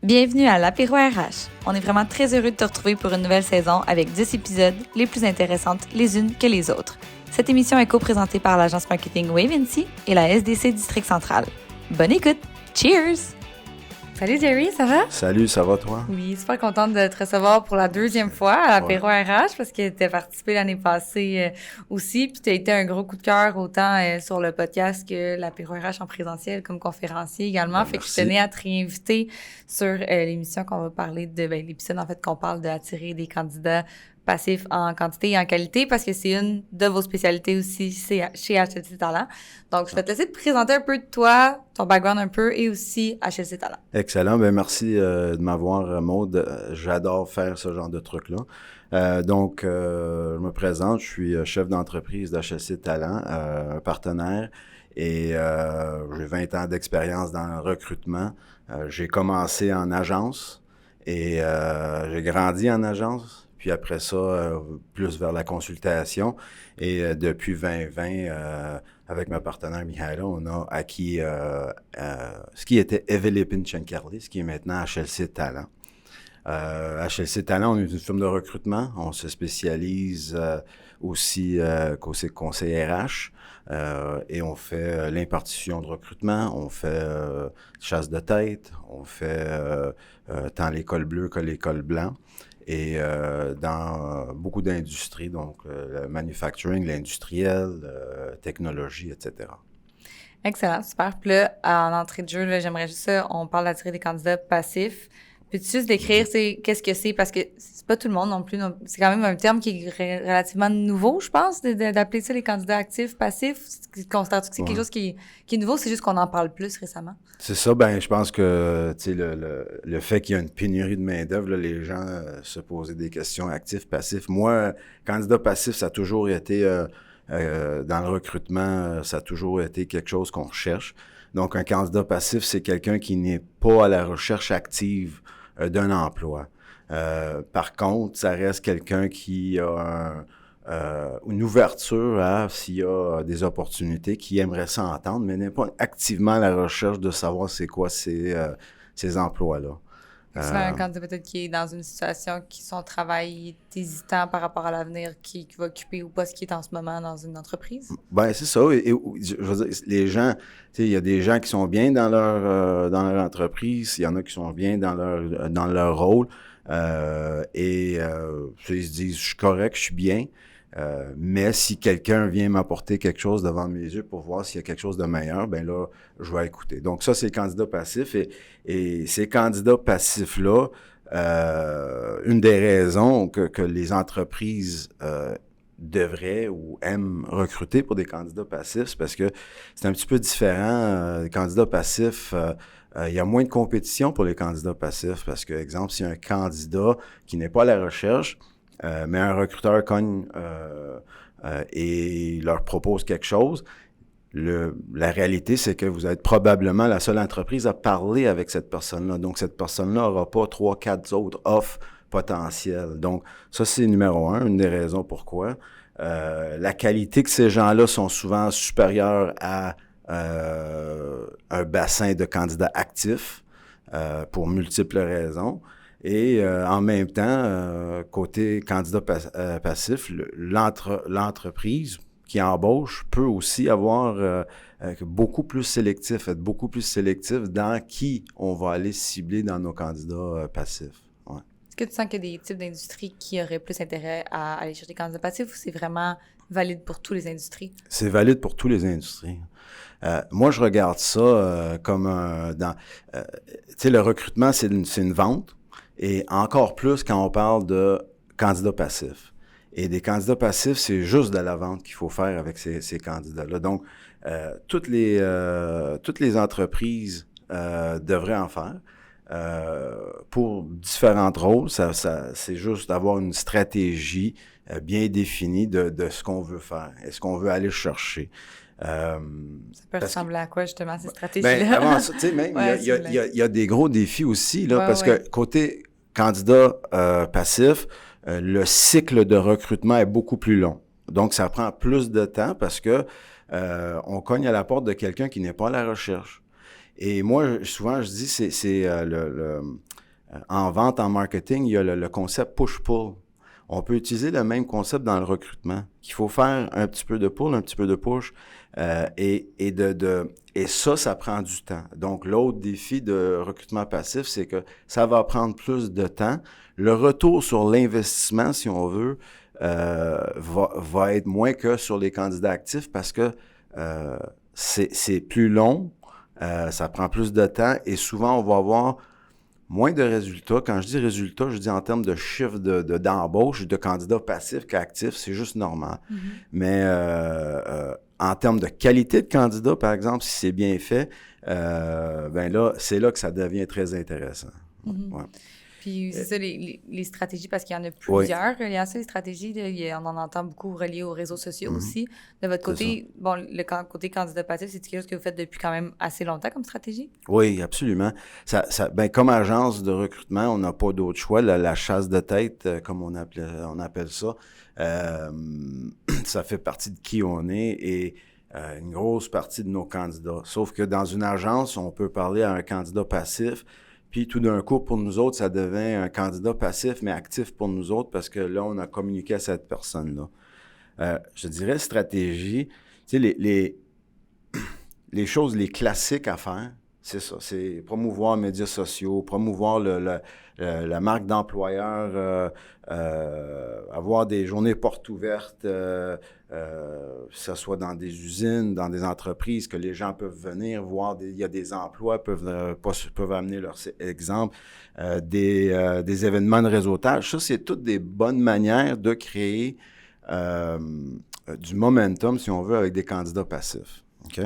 Bienvenue à l'Apéro RH. On est vraiment très heureux de te retrouver pour une nouvelle saison avec 10 épisodes, les plus intéressantes les unes que les autres. Cette émission est co-présentée par l'agence marketing Wavency et la SDC District Central. Bonne écoute! Cheers! Salut Jerry, ça va? Salut, ça va toi? Oui, super contente de te recevoir pour la deuxième fois à l'Apéro RH parce que tu as participé l'année passée aussi, puis tu as été un gros coup de cœur autant sur le podcast que l'Apéro RH en présentiel comme conférencier également. Fait que je tenais à te réinviter sur l'émission qu'on va parler de, l'épisode en fait qu'on parle d'attirer des candidats passifs en quantité et en qualité parce que c'est une de vos spécialités aussi chez HLC Talent. Donc, je vais te laisser te présenter un peu de toi, ton background un peu et aussi HLC Talent. Excellent. Ben merci de m'avoir, Maude. J'adore faire ce genre de trucs-là. Donc, je me présente. Je suis chef d'entreprise d'HLC Talent, un partenaire. Et j'ai 20 ans d'expérience dans le recrutement. J'ai commencé en agence et j'ai grandi en agence. Puis après ça, plus vers la consultation. Et depuis 2020, avec ma partenaire Mihaela, on a acquis ce qui était Evelipin Chenkarli, ce qui est maintenant HLC Talent. HLC Talent, on est une firme de recrutement. On se spécialise aussi conseil RH. Et on fait l'impartition de recrutement, on fait chasse de tête, on fait tant l'école bleue que l'école blanc. Et dans beaucoup d'industries, donc le manufacturing, l'industriel, technologie, etc. Excellent, super. Puis là, en entrée de jeu, là, j'aimerais juste ça, on parle d'attirer des candidats passifs. Peux-tu juste décrire qu'est-ce que c'est? Parce que c'est pas tout le monde non plus. C'est quand même un terme qui est relativement nouveau, je pense, d'appeler ça les candidats actifs, passifs. Considères-tu que c'est quelque chose qui est nouveau? C'est juste qu'on en parle plus récemment. C'est ça. Ben, je pense que le fait qu'il y a une pénurie de main-d'œuvre, là, les gens se posaient des questions actifs, passifs. Moi, candidat passif, ça a toujours été dans le recrutement, ça a toujours été quelque chose qu'on recherche. Donc, un candidat passif, c'est quelqu'un qui n'est pas à la recherche active d'un emploi. Par contre, ça reste quelqu'un qui a une ouverture à s'il y a des opportunités, qui aimerait s'entendre, mais n'est pas activement à la recherche de savoir c'est quoi ces emplois-là. C'est un candidat peut-être qui est dans une situation qui son travail est hésitant par rapport à l'avenir, qui va occuper ou pas ce qui est en ce moment dans une entreprise? Ben c'est ça. Et je veux dire, les gens, tu sais, il y a des gens qui sont bien dans leur entreprise, il y en a qui sont bien dans leur rôle, ils se disent je suis correct, je suis bien. Mais si quelqu'un vient m'apporter quelque chose devant mes yeux pour voir s'il y a quelque chose de meilleur, ben là, je vais écouter. Donc ça, c'est le candidat passif. Et ces candidats passifs-là, une des raisons que les entreprises devraient ou aiment recruter pour des candidats passifs, c'est parce que c'est un petit peu différent. Les candidats passifs, il y a moins de compétition pour les candidats passifs parce que, exemple, s'il y a un candidat qui n'est pas à la recherche, mais un recruteur cogne et leur propose quelque chose. La réalité, c'est que vous êtes probablement la seule entreprise à parler avec cette personne-là. Donc, cette personne-là n'aura pas 3-4 autres offres potentielles. Donc, ça, c'est numéro 1, une des raisons pourquoi. La qualité que ces gens-là sont souvent supérieure à un bassin de candidats actifs pour multiples raisons. Et en même temps, côté candidat passif, l'entreprise qui embauche peut aussi avoir beaucoup plus sélectif, être beaucoup plus sélectif dans qui on va aller cibler dans nos candidats passifs. Ouais. Est-ce que tu sens qu'il y a des types d'industries qui auraient plus intérêt à aller chercher des candidats passifs ou c'est vraiment valide pour toutes les industries? C'est valide pour toutes les industries. Moi, je regarde ça comme tu sais, le recrutement, c'est une vente. Et encore plus quand on parle de candidats passifs. Et des candidats passifs, c'est juste de la vente qu'il faut faire avec ces candidats-là. Donc, toutes les entreprises devraient en faire. Pour différents rôles, c'est juste d'avoir une stratégie bien définie de ce qu'on veut faire et ce qu'on veut aller chercher. Ça peut ressembler à quoi, justement, ces stratégies-là? Ben, avant ça, tu sais, même, il y a des gros défis aussi, là, parce que côté candidat passif, le cycle de recrutement est beaucoup plus long. Donc, ça prend plus de temps parce que on cogne à la porte de quelqu'un qui n'est pas à la recherche. Et moi, souvent, je dis, En vente, en marketing, il y a le concept push-pull. On peut utiliser le même concept dans le recrutement, qu'il faut faire un petit peu de pull, un petit peu de push, et ça prend du temps. Donc, l'autre défi de recrutement passif, c'est que ça va prendre plus de temps. Le retour sur l'investissement, si on veut, va être moins que sur les candidats actifs parce que c'est plus long, ça prend plus de temps et souvent, on va avoir moins de résultats. Quand je dis résultats, je dis en termes de chiffre d'embauche de candidats passifs qu'actifs, c'est juste normal. Mm-hmm. Mais en termes de qualité de candidat, par exemple, si c'est bien fait, ben là, c'est là que ça devient très intéressant. Mm-hmm. Ouais. Puis c'est ça, les stratégies, parce qu'il y en a plusieurs reliées à ça, les stratégies, on en entend beaucoup reliées aux réseaux sociaux aussi. De votre côté, bon, le côté candidat passif, c'est quelque chose que vous faites depuis quand même assez longtemps comme stratégie? Oui, absolument. Ben, comme agence de recrutement, on n'a pas d'autre choix. La chasse de tête, comme on appelle ça, ça fait partie de qui on est et une grosse partie de nos candidats. Sauf que dans une agence, on peut parler à un candidat passif. Puis tout d'un coup, pour nous autres, ça devient un candidat passif, mais actif pour nous autres parce que là, on a communiqué à cette personne-là. Je dirais stratégie, tu sais, les choses, les classiques à faire, c'est ça. C'est promouvoir les médias sociaux, promouvoir la marque d'employeur, avoir des journées portes ouvertes, que ce soit dans des usines, dans des entreprises, que les gens peuvent venir voir, il y a des emplois, peuvent amener leur exemple, des événements de réseautage. Ça, c'est toutes des bonnes manières de créer du momentum, si on veut, avec des candidats passifs. OK?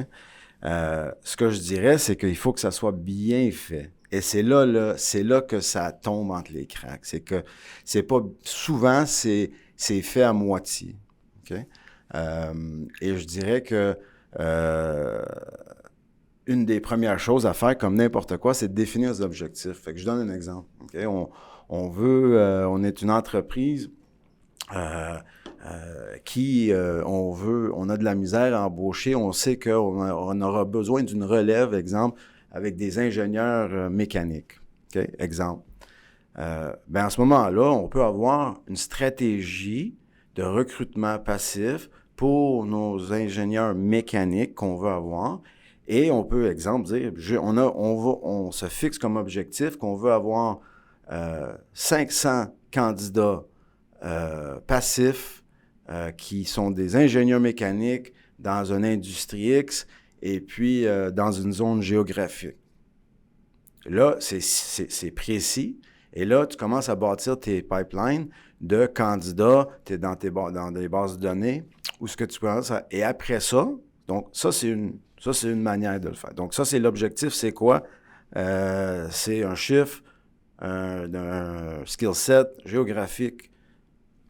Ce que je dirais, c'est qu'il faut que ça soit bien fait. Et c'est là que ça tombe entre les cracks. C'est que c'est pas souvent c'est fait à moitié. Okay? Et je dirais que une des premières choses à faire, comme n'importe quoi, c'est de définir les objectifs. Fait que je donne un exemple. Okay? On est une entreprise on a de la misère à embaucher, on sait qu'on aura besoin d'une relève, exemple, avec des ingénieurs mécaniques. Okay? Exemple. Ben à ce moment-là, on peut avoir une stratégie de recrutement passif pour nos ingénieurs mécaniques qu'on veut avoir. Et on peut, exemple, dire, on se fixe comme objectif qu'on veut avoir 500 candidats passifs qui sont des ingénieurs mécaniques dans une industrie X et puis dans une zone géographique. Là, c'est précis. Et là, tu commences à bâtir tes pipelines de candidats, dans des bases de données, où ce que tu penses. Et après ça, donc ça, c'est une manière de le faire. Donc ça, c'est l'objectif. C'est quoi? C'est un chiffre, d'un skill set géographique.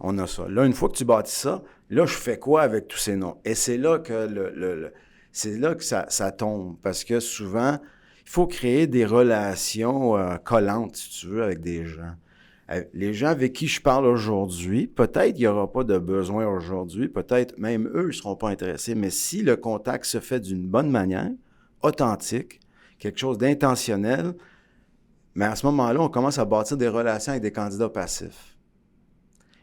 On a ça. Là, une fois que tu bâtis ça, là, je fais quoi avec tous ces noms? Et c'est là que c'est là que ça tombe. Parce que souvent, il faut créer des relations collantes, si tu veux, avec des gens. Les gens avec qui je parle aujourd'hui, peut-être il n'y aura pas de besoin aujourd'hui, peut-être même eux ne seront pas intéressés, mais si le contact se fait d'une bonne manière, authentique, quelque chose d'intentionnel, mais à ce moment-là, on commence à bâtir des relations avec des candidats passifs.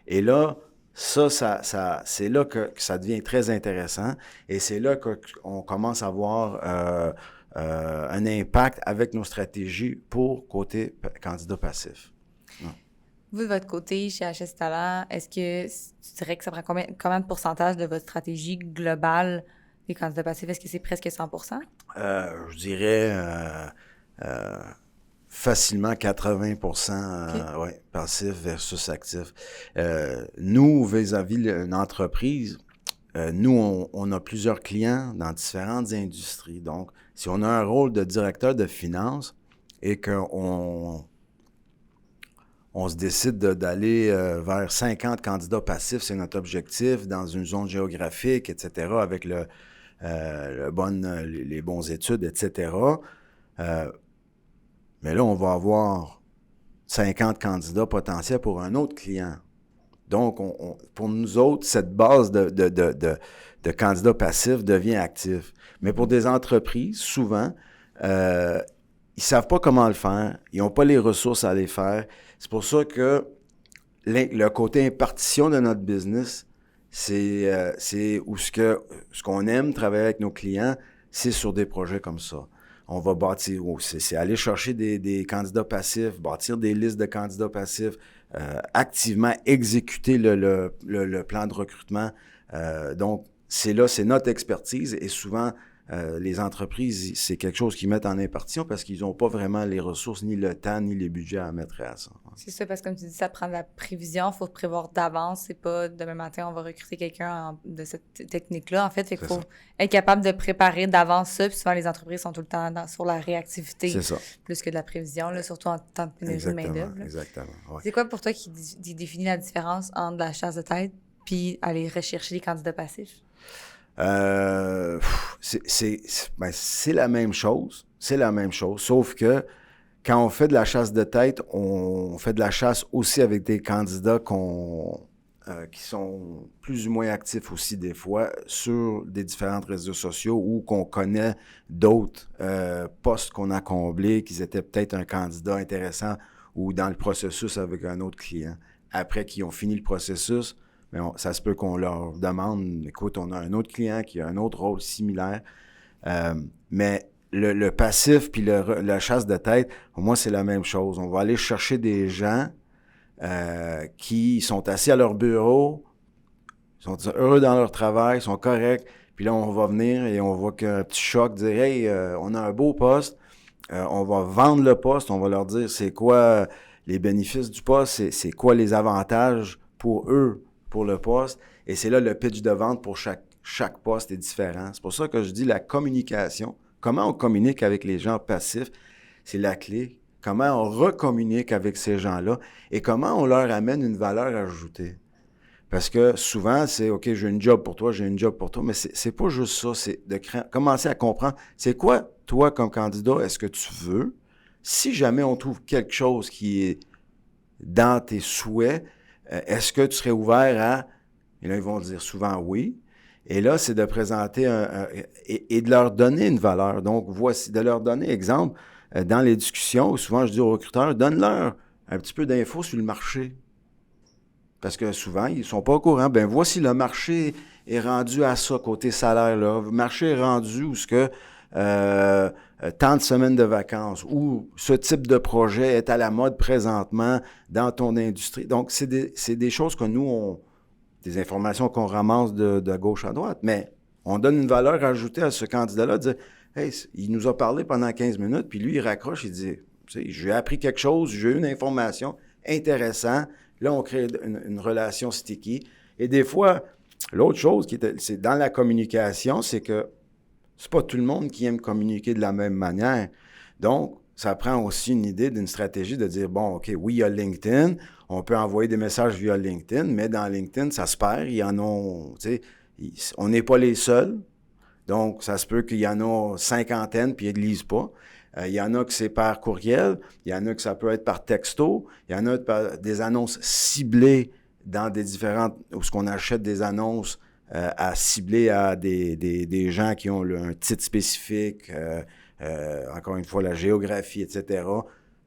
Et là, c'est là que ça devient très intéressant et c'est là qu'on commence à avoir un impact avec nos stratégies pour côté candidat passif. Ouais. Vous, de votre côté, chez HS Talent, est-ce que tu dirais que ça prend combien de pourcentage de votre stratégie globale des candidats passifs? Est-ce que c'est presque 100%? Je dirais facilement 80%, okay. Ouais, passif versus actif. Nous, vis-à-vis d'une entreprise, nous, on a plusieurs clients dans différentes industries. Donc, si on a un rôle de directeur de finances et qu'on se décide d'aller vers 50 candidats passifs, c'est notre objectif dans une zone géographique, etc., avec les bonnes études, etc., mais là, on va avoir 50 candidats potentiels pour un autre client. Donc, pour nous autres, cette base de candidats passifs devient active. Mais pour des entreprises, souvent, ils savent pas comment le faire, ils n'ont pas les ressources à les faire. C'est pour ça que le côté impartition de notre business, c'est où ce qu'on aime travailler avec nos clients, c'est sur des projets comme ça. On va bâtir, c'est aller chercher des candidats passifs, bâtir des listes de candidats passifs, activement exécuter le plan de recrutement. Donc, c'est notre expertise et souvent, les entreprises, c'est quelque chose qu'ils mettent en impartition parce qu'ils n'ont pas vraiment les ressources, ni le temps, ni les budgets à mettre à ça. C'est ça, parce que comme tu dis, ça prend de la prévision, il faut prévoir d'avance. C'est pas demain matin, on va recruter quelqu'un de cette technique-là. En fait, il faut être capable de préparer d'avance ça. Puis souvent, les entreprises sont tout le temps sur la réactivité plus que de la prévision, là, surtout en temps de pénurie de main-d'œuvre. Exactement. Ouais. C'est quoi pour toi qui définit la différence entre la chasse de tête puis aller rechercher les candidats passifs? C'est la même chose. C'est la même chose. Sauf que quand on fait de la chasse de tête, on fait de la chasse aussi avec des candidats qui sont plus ou moins actifs aussi des fois sur des différents réseaux sociaux ou qu'on connaît d'autres postes qu'on a comblés, qu'ils étaient peut-être un candidat intéressant ou dans le processus avec un autre client. Après qu'ils ont fini le processus, mais ça se peut qu'on leur demande, écoute, on a un autre client qui a un autre rôle similaire. Mais le passif puis la chasse de tête, pour moi, c'est la même chose. On va aller chercher des gens qui sont assis à leur bureau, sont heureux dans leur travail, sont corrects. Puis là, on va venir et on voit qu'un petit choc, dire « Hey, on a un beau poste, on va vendre le poste, on va leur dire c'est quoi les bénéfices du poste, c'est quoi les avantages pour eux, pour le poste. » Et c'est là le pitch de vente pour chaque poste est différent. C'est pour ça que je dis la communication. Comment on communique avec les gens passifs, c'est la clé. Comment on recommunique avec ces gens-là et comment on leur amène une valeur ajoutée. Parce que souvent, c'est « OK, j'ai une job pour toi, j'ai une job pour toi », mais c'est pas juste ça. C'est de commencer à comprendre c'est quoi, toi, comme candidat, est-ce que tu veux? Si jamais on trouve quelque chose qui est dans tes souhaits, est-ce que tu serais ouvert à... Et là, ils vont dire souvent oui. Et là, c'est de présenter et de leur donner une valeur. Donc, voici, de leur donner exemple dans les discussions. Souvent, je dis aux recruteurs, donne-leur un petit peu d'infos sur le marché. Parce que souvent, ils ne sont pas au courant. Ben voici, le marché est rendu à ça, côté salaire. Là. Le marché est rendu où ce que tant de semaines de vacances, où ce type de projet est à la mode présentement dans ton industrie. Donc, c'est des choses que nous, des informations qu'on ramasse de gauche à droite, mais on donne une valeur ajoutée à ce candidat-là, dire « Hey, il nous a parlé pendant 15 minutes, puis lui, il raccroche, il dit « J'ai appris quelque chose, j'ai eu une information intéressante. » Là, on crée une relation sticky. Et des fois, l'autre chose, c'est dans la communication, c'est que c'est pas tout le monde qui aime communiquer de la même manière. Donc, ça prend aussi une idée d'une stratégie de dire, bon, OK, oui, il y a LinkedIn, on peut envoyer des messages via LinkedIn, mais dans LinkedIn, ça se perd, il y en a, tu sais, on n'est pas les seuls, donc ça se peut qu'il y en a 50, puis ils ne lisent pas. Il y en a que c'est par courriel, il y en a que ça peut être par texto, il y en a par des annonces ciblées dans des différentes, où ce qu'on achète des annonces à cibler à des gens qui ont un titre spécifique, encore une fois, la géographie, etc.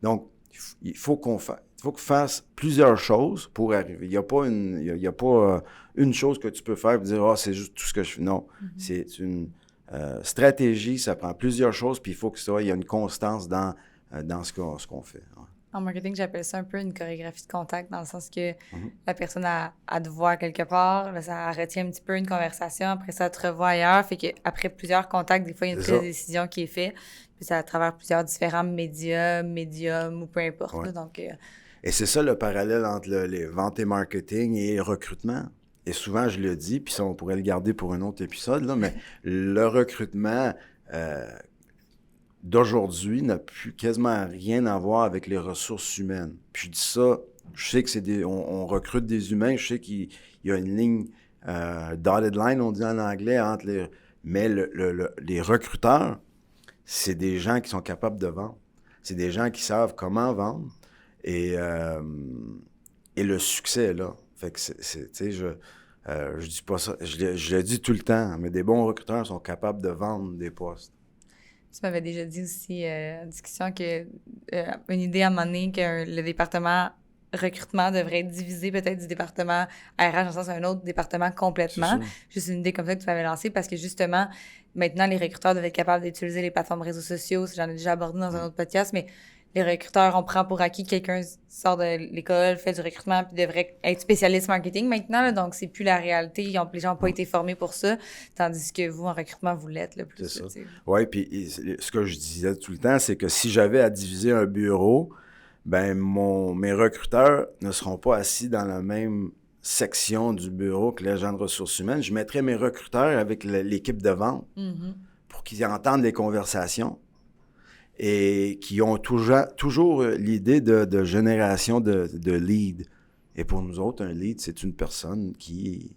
Donc, il faut qu'on fasse plusieurs choses pour arriver. Il n'y a pas une chose que tu peux faire et dire « Ah, c'est juste tout ce que je fais ». Non, c'est une stratégie, ça prend plusieurs choses, puis il faut qu'il y ait une constance dans ce qu'on fait. Ouais. En marketing, j'appelle ça un peu une chorégraphie de contact, dans le sens que la personne a te voir quelque part, là, ça retient un petit peu une conversation, après ça, te revoit ailleurs, fait qu'après plusieurs contacts, des fois, il y a une prise de décision qui est faite, puis c'est à travers plusieurs différents médiums ou peu importe. Ouais. Là, donc, et c'est ça le parallèle entre les ventes et marketing et le recrutement. Et souvent, je le dis, puis ça, on pourrait le garder pour un autre épisode, là, mais le recrutement d'aujourd'hui n'a plus quasiment rien à voir avec les ressources humaines. Puis je dis ça, je sais que on recrute des humains, je sais qu'il y a une ligne dotted line, on dit en anglais, entre mais les recruteurs, c'est des gens qui sont capables de vendre. C'est des gens qui savent comment vendre et le succès est là. Fait que tu sais, je dis pas ça, je le dis tout le temps, mais des bons recruteurs sont capables de vendre des postes. Tu m'avais déjà dit aussi en discussion que une idée à un moment donné que le département recrutement devrait être divisé peut-être du département RH dans le sens un autre département complètement. Juste une idée comme ça que tu m'avais lancée parce que justement, maintenant, les recruteurs devraient être capables d'utiliser les plateformes réseaux sociaux. J'en ai déjà abordé dans un autre podcast, mais les recruteurs, on prend pour acquis que quelqu'un sort de l'école, fait du recrutement, puis devrait être spécialiste marketing maintenant. Là, donc, c'est plus la réalité. Les gens n'ont pas été formés pour ça, tandis que vous, en recrutement, vous l'êtes le plus. C'est ça. Oui, puis ce que je disais tout le temps, c'est que si j'avais à diviser un bureau, ben mes recruteurs ne seront pas assis dans la même section du bureau que les gens de ressources humaines. Je mettrais mes recruteurs avec l'équipe de vente pour qu'ils entendent les conversations et qui ont toujours l'idée de génération de leads. Et pour nous autres, un lead, c'est une personne qui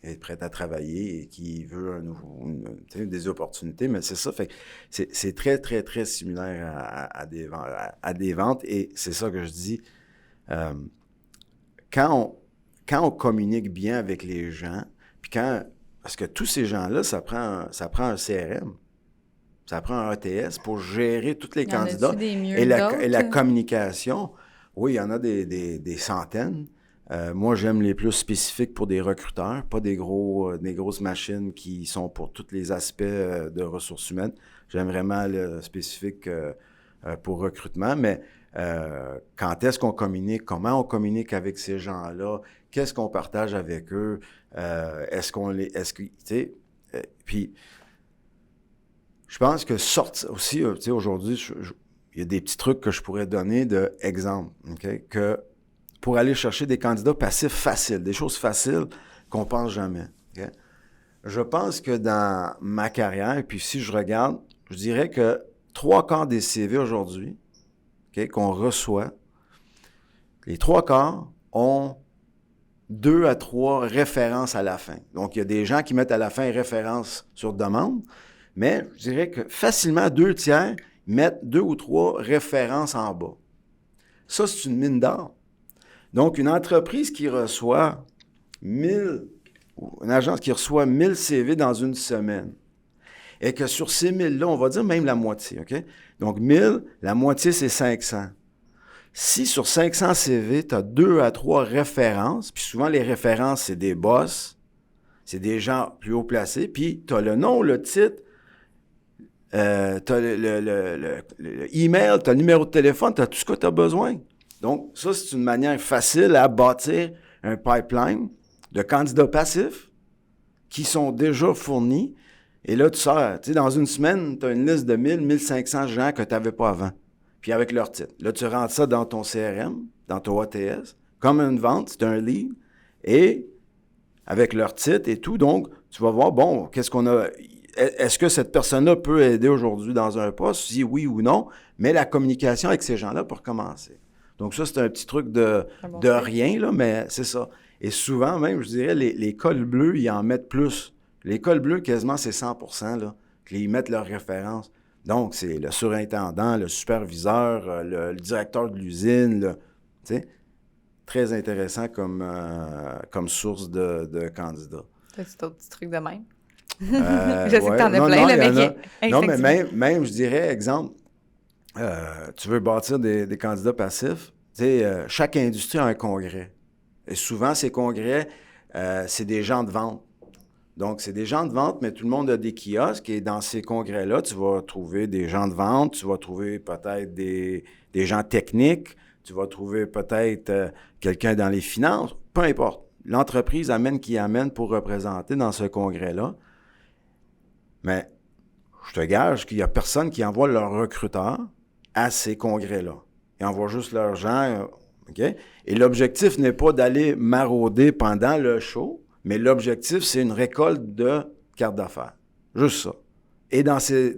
est prête à travailler et qui veut des opportunités, mais c'est ça. Fait que c'est très, très, très similaire à des ventes. Et c'est ça que je dis. Quand on communique bien avec les gens, puis parce que tous ces gens-là, ça prend un CRM. Ça prend un ETS pour gérer tous les candidats. Et la communication, oui, il y en a des centaines. Moi, j'aime les plus spécifiques pour des recruteurs, pas des grosses machines qui sont pour tous les aspects de ressources humaines. J'aime vraiment le spécifique pour recrutement, mais quand est-ce qu'on communique, comment on communique avec ces gens-là, qu'est-ce qu'on partage avec eux, puis je pense que aussi, aujourd'hui, il y a des petits trucs que je pourrais donner d'exemple, OK, que pour aller chercher des candidats passifs faciles, des choses faciles qu'on pense jamais. Okay? Je pense que dans ma carrière, puis si je regarde, je dirais que 3/4 des CV aujourd'hui qu'on reçoit, les 3/4 ont 2 à 3 références à la fin. Donc, il y a des gens qui mettent à la fin référence sur demande, mais je dirais que facilement 2/3 mettent 2 ou 3 références en bas. Ça, c'est une mine d'or. Donc, une entreprise qui reçoit une agence qui reçoit 1000 CV dans une semaine, et que sur ces 1000-là, on va dire même la moitié, OK? Donc, 1000, la moitié, c'est 500. Si sur 500 CV, tu as 2 à 3 références, puis souvent, les références, c'est des boss, c'est des gens plus haut placés, puis tu as le nom, le titre, tu as le email, tu as le numéro de téléphone, tu as tout ce que tu as besoin. Donc, ça, c'est une manière facile à bâtir un pipeline de candidats passifs qui sont déjà fournis. Et là, tu sors, tu sais, dans une semaine, tu as une liste de 1500 gens que tu n'avais pas avant, puis avec leur titre. Là, tu rentres ça dans ton CRM, dans ton ATS, comme une vente, c'est un lead, et avec leur titre et tout. Donc, tu vas voir, bon, qu'est-ce qu'on a... Est-ce que cette personne-là peut aider aujourd'hui dans un poste? Si oui ou non, mais la communication avec ces gens-là pour commencer. Donc ça, c'est un petit truc de rien, là, mais c'est ça. Et souvent, même, je dirais, les cols bleus, ils en mettent plus. Les cols bleus, quasiment, c'est 100%, là, qu'ils mettent leurs références. Donc, c'est le surintendant, le superviseur, le directeur de l'usine, tu sais, très intéressant comme source de candidats. T'as-tu d'autres petits trucs de même? Je sais que t'en as plein, le mec. Non, mais même, je dirais, exemple, tu veux bâtir des candidats passifs, tu sais, chaque industrie a un congrès. Et souvent, ces congrès, c'est des gens de vente. Donc, c'est des gens de vente, mais tout le monde a des kiosques. Et dans ces congrès-là, tu vas trouver des gens de vente, tu vas trouver peut-être des gens techniques, tu vas trouver peut-être quelqu'un dans les finances, peu importe. L'entreprise amène qui amène pour représenter dans ce congrès-là. Mais je te gage qu'il n'y a personne qui envoie leur recruteur à ces congrès-là. Ils envoient juste leurs gens, OK? Et l'objectif n'est pas d'aller marauder pendant le show, mais l'objectif, c'est une récolte de cartes d'affaires. Juste ça. Et tu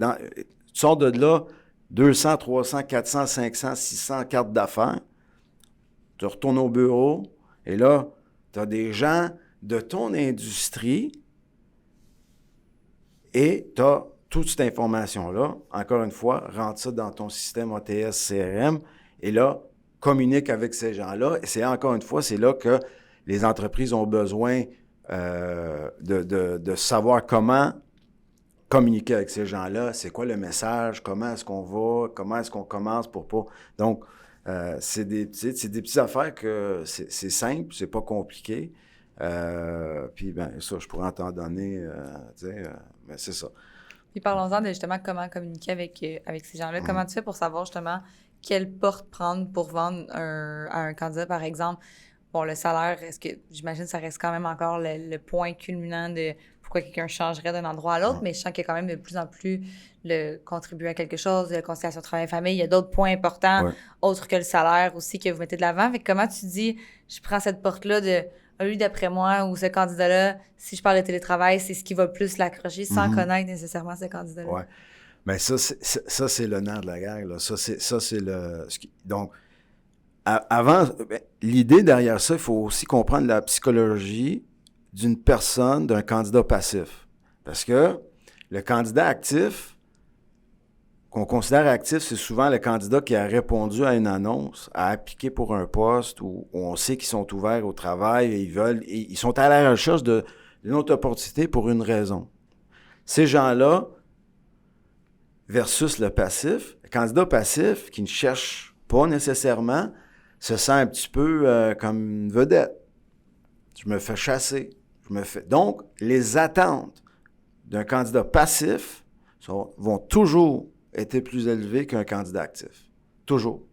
sors de là 200, 300, 400, 500, 600 cartes d'affaires. Tu retournes au bureau et là, tu as des gens de ton industrie et tu as toute cette information-là. Encore une fois, rentre ça dans ton système ATS CRM et là, communique avec ces gens-là. Et c'est encore une fois, c'est là que les entreprises ont besoin de savoir comment communiquer avec ces gens-là. C'est quoi le message? Comment est-ce qu'on va? Comment est-ce qu'on commence pour pas... Donc, c'est des petites affaires que c'est simple, c'est pas compliqué. Puis, ben ça, je pourrais t'en donner, mais c'est ça. Puis parlons-en de justement comment communiquer avec ces gens-là. Comment tu fais pour savoir justement quelle porte prendre pour vendre à un candidat, par exemple? Bon, le salaire, est-ce que j'imagine que ça reste quand même encore le point culminant de pourquoi quelqu'un changerait d'un endroit à l'autre, mais je sens qu'il y a quand même de plus en plus le contribuer à quelque chose, la conciliation travail-famille. Il y a d'autres points importants, autres que le salaire aussi, que vous mettez de l'avant. Fait que comment tu dis, je prends cette porte-là lui, d'après moi, ou ce candidat-là, si je parle de télétravail, c'est ce qui va plus l'accrocher sans connaître nécessairement ce candidat-là? Oui. Bien, ça, c'est le nerf de la guerre, là. Ça, c'est le... Donc, avant, l'idée derrière ça, il faut aussi comprendre la psychologie d'une personne, d'un candidat passif. Parce que le candidat actif, qu'on considère actif, c'est souvent le candidat qui a répondu à une annonce, a appliqué pour un poste où on sait qu'ils sont ouverts au travail et ils sont à la recherche d'une autre opportunité pour une raison. Ces gens-là, versus le passif, le candidat passif qui ne cherche pas nécessairement, se sent un petit peu comme une vedette. Je me fais chasser. Donc, les attentes d'un candidat passif vont toujours être plus élevées qu'un candidat actif. Toujours.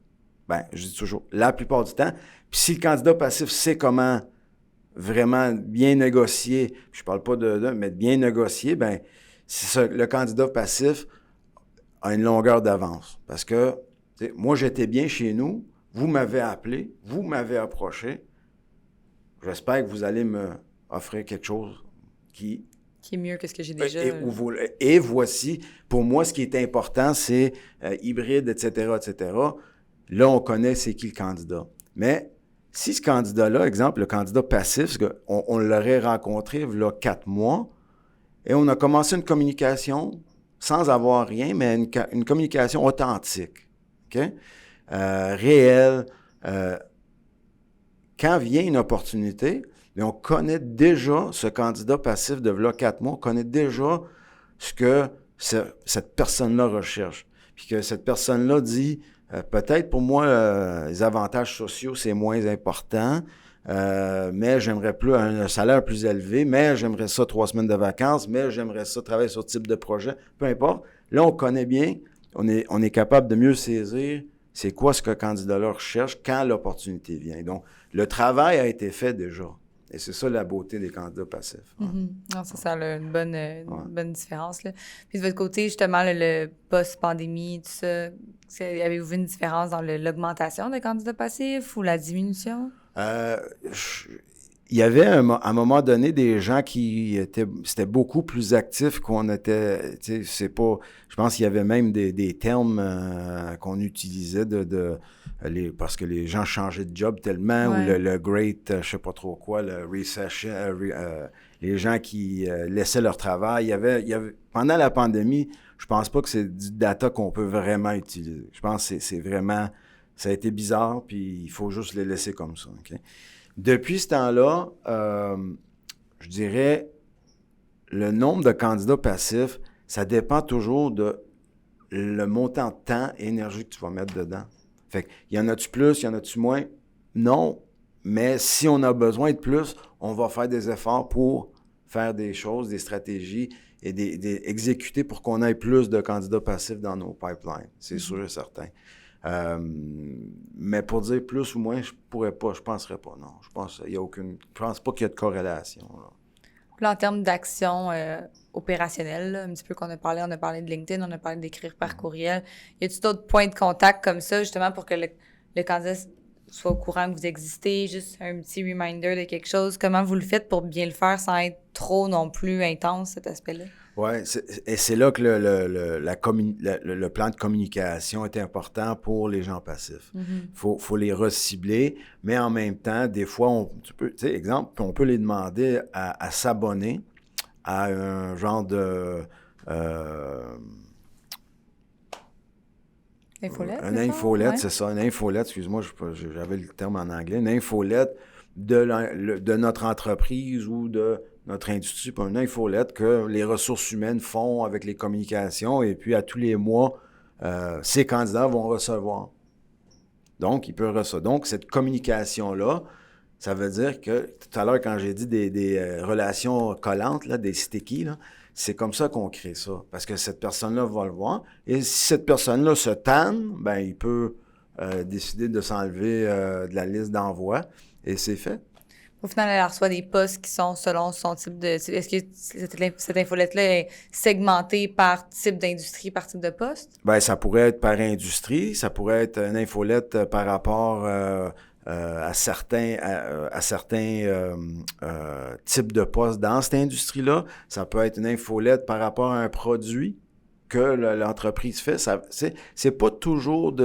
Ben, je dis toujours. La plupart du temps. Puis si le candidat passif sait comment vraiment bien négocier, je parle pas mais bien négocier, ben, c'est ça, le candidat passif a une longueur d'avance. Parce que, moi, j'étais bien chez nous, vous m'avez appelé, vous m'avez approché. J'espère que vous allez me offrir quelque chose qui est mieux que ce que j'ai déjà. Et voici, pour moi, ce qui est important, c'est hybride, etc., etc. Là, on connaît c'est qui le candidat. Mais si ce candidat-là, exemple, le candidat passif, on l'aurait rencontré il y a 4 mois, et on a commencé une communication sans avoir rien, mais une communication authentique, OK? Réelle. Quand vient une opportunité, mais on connaît déjà ce candidat passif de là 4 mois, on connaît déjà ce que cette personne-là recherche. Puis que cette personne-là dit, peut-être pour moi, les avantages sociaux, c'est moins important, mais j'aimerais plus un salaire plus élevé, mais j'aimerais ça 3 semaines de vacances, mais j'aimerais ça travailler sur ce type de projet, peu importe. Là, on connaît bien, on est capable de mieux saisir c'est quoi ce que le candidat-là recherche quand l'opportunité vient. Donc, le travail a été fait déjà. Et c'est ça la beauté des candidats passifs. Non, ça a une bonne différence. Là. Puis de votre côté, justement, le post-pandémie, tout ça, avez-vous vu une différence dans l'augmentation des candidats passifs ou la diminution? Il y avait à un moment donné des gens c'était beaucoup plus actifs qu'on était, tu sais, c'est pas, je pense qu'il y avait même des termes qu'on utilisait parce que les gens changeaient de job tellement, ou le great, je sais pas trop quoi, le recession, les gens qui laissaient leur travail, il y avait, pendant la pandémie, je pense pas que c'est du data qu'on peut vraiment utiliser. Je pense que c'est vraiment, ça a été bizarre, puis il faut juste les laisser comme ça, OK? Depuis ce temps-là, je dirais, le nombre de candidats passifs, ça dépend toujours de le montant de temps et énergie que tu vas mettre dedans. Fait qu'il y en a-tu plus, y en a-tu moins? Non, mais si on a besoin de plus, on va faire des efforts pour faire des choses, des stratégies et exécuter pour qu'on ait plus de candidats passifs dans nos pipelines. C'est sûr et certain. Mais pour dire plus ou moins, je pourrais pas, je penserais pas, non. Je pense pas qu'il y a de corrélation. Là, en termes d'action opérationnelle, là, un petit peu qu'on a parlé de LinkedIn, on a parlé d'écrire par courriel. Y a-t-il d'autres points de contact comme ça, justement, pour que le candidat soit au courant que vous existez, juste un petit reminder de quelque chose? Comment vous le faites pour bien le faire sans être trop non plus intense, cet aspect-là? Oui, et c'est là que le plan de communication est important pour les gens passifs. Faut les recibler, mais en même temps, des fois, exemple, on peut les demander à s'abonner à un genre de... infolette, une infolette, c'est ça, une infolette, excuse-moi, j'avais le terme en anglais, une infolette de notre entreprise ou de notre industrie, puis une infolette que les ressources humaines font avec les communications, et puis à tous les mois, ces candidats vont recevoir. Donc, ils peuvent recevoir. Donc, cette communication-là, ça veut dire que, tout à l'heure, quand j'ai dit des relations collantes, là, des sticky, là, c'est comme ça qu'on crée ça. Parce que cette personne-là va le voir. Et si cette personne-là se tanne, ben il peut décider de s'enlever de la liste d'envoi. Et c'est fait. Au final, elle reçoit des postes qui sont selon son type de... Est-ce que cette infolette-là est segmentée par type d'industrie, par type de poste? Ben ça pourrait être par industrie. Ça pourrait être une infolette par rapport... à certains types de postes dans cette industrie-là. Ça peut être une infolette par rapport à un produit que l'entreprise fait. C'est pas toujours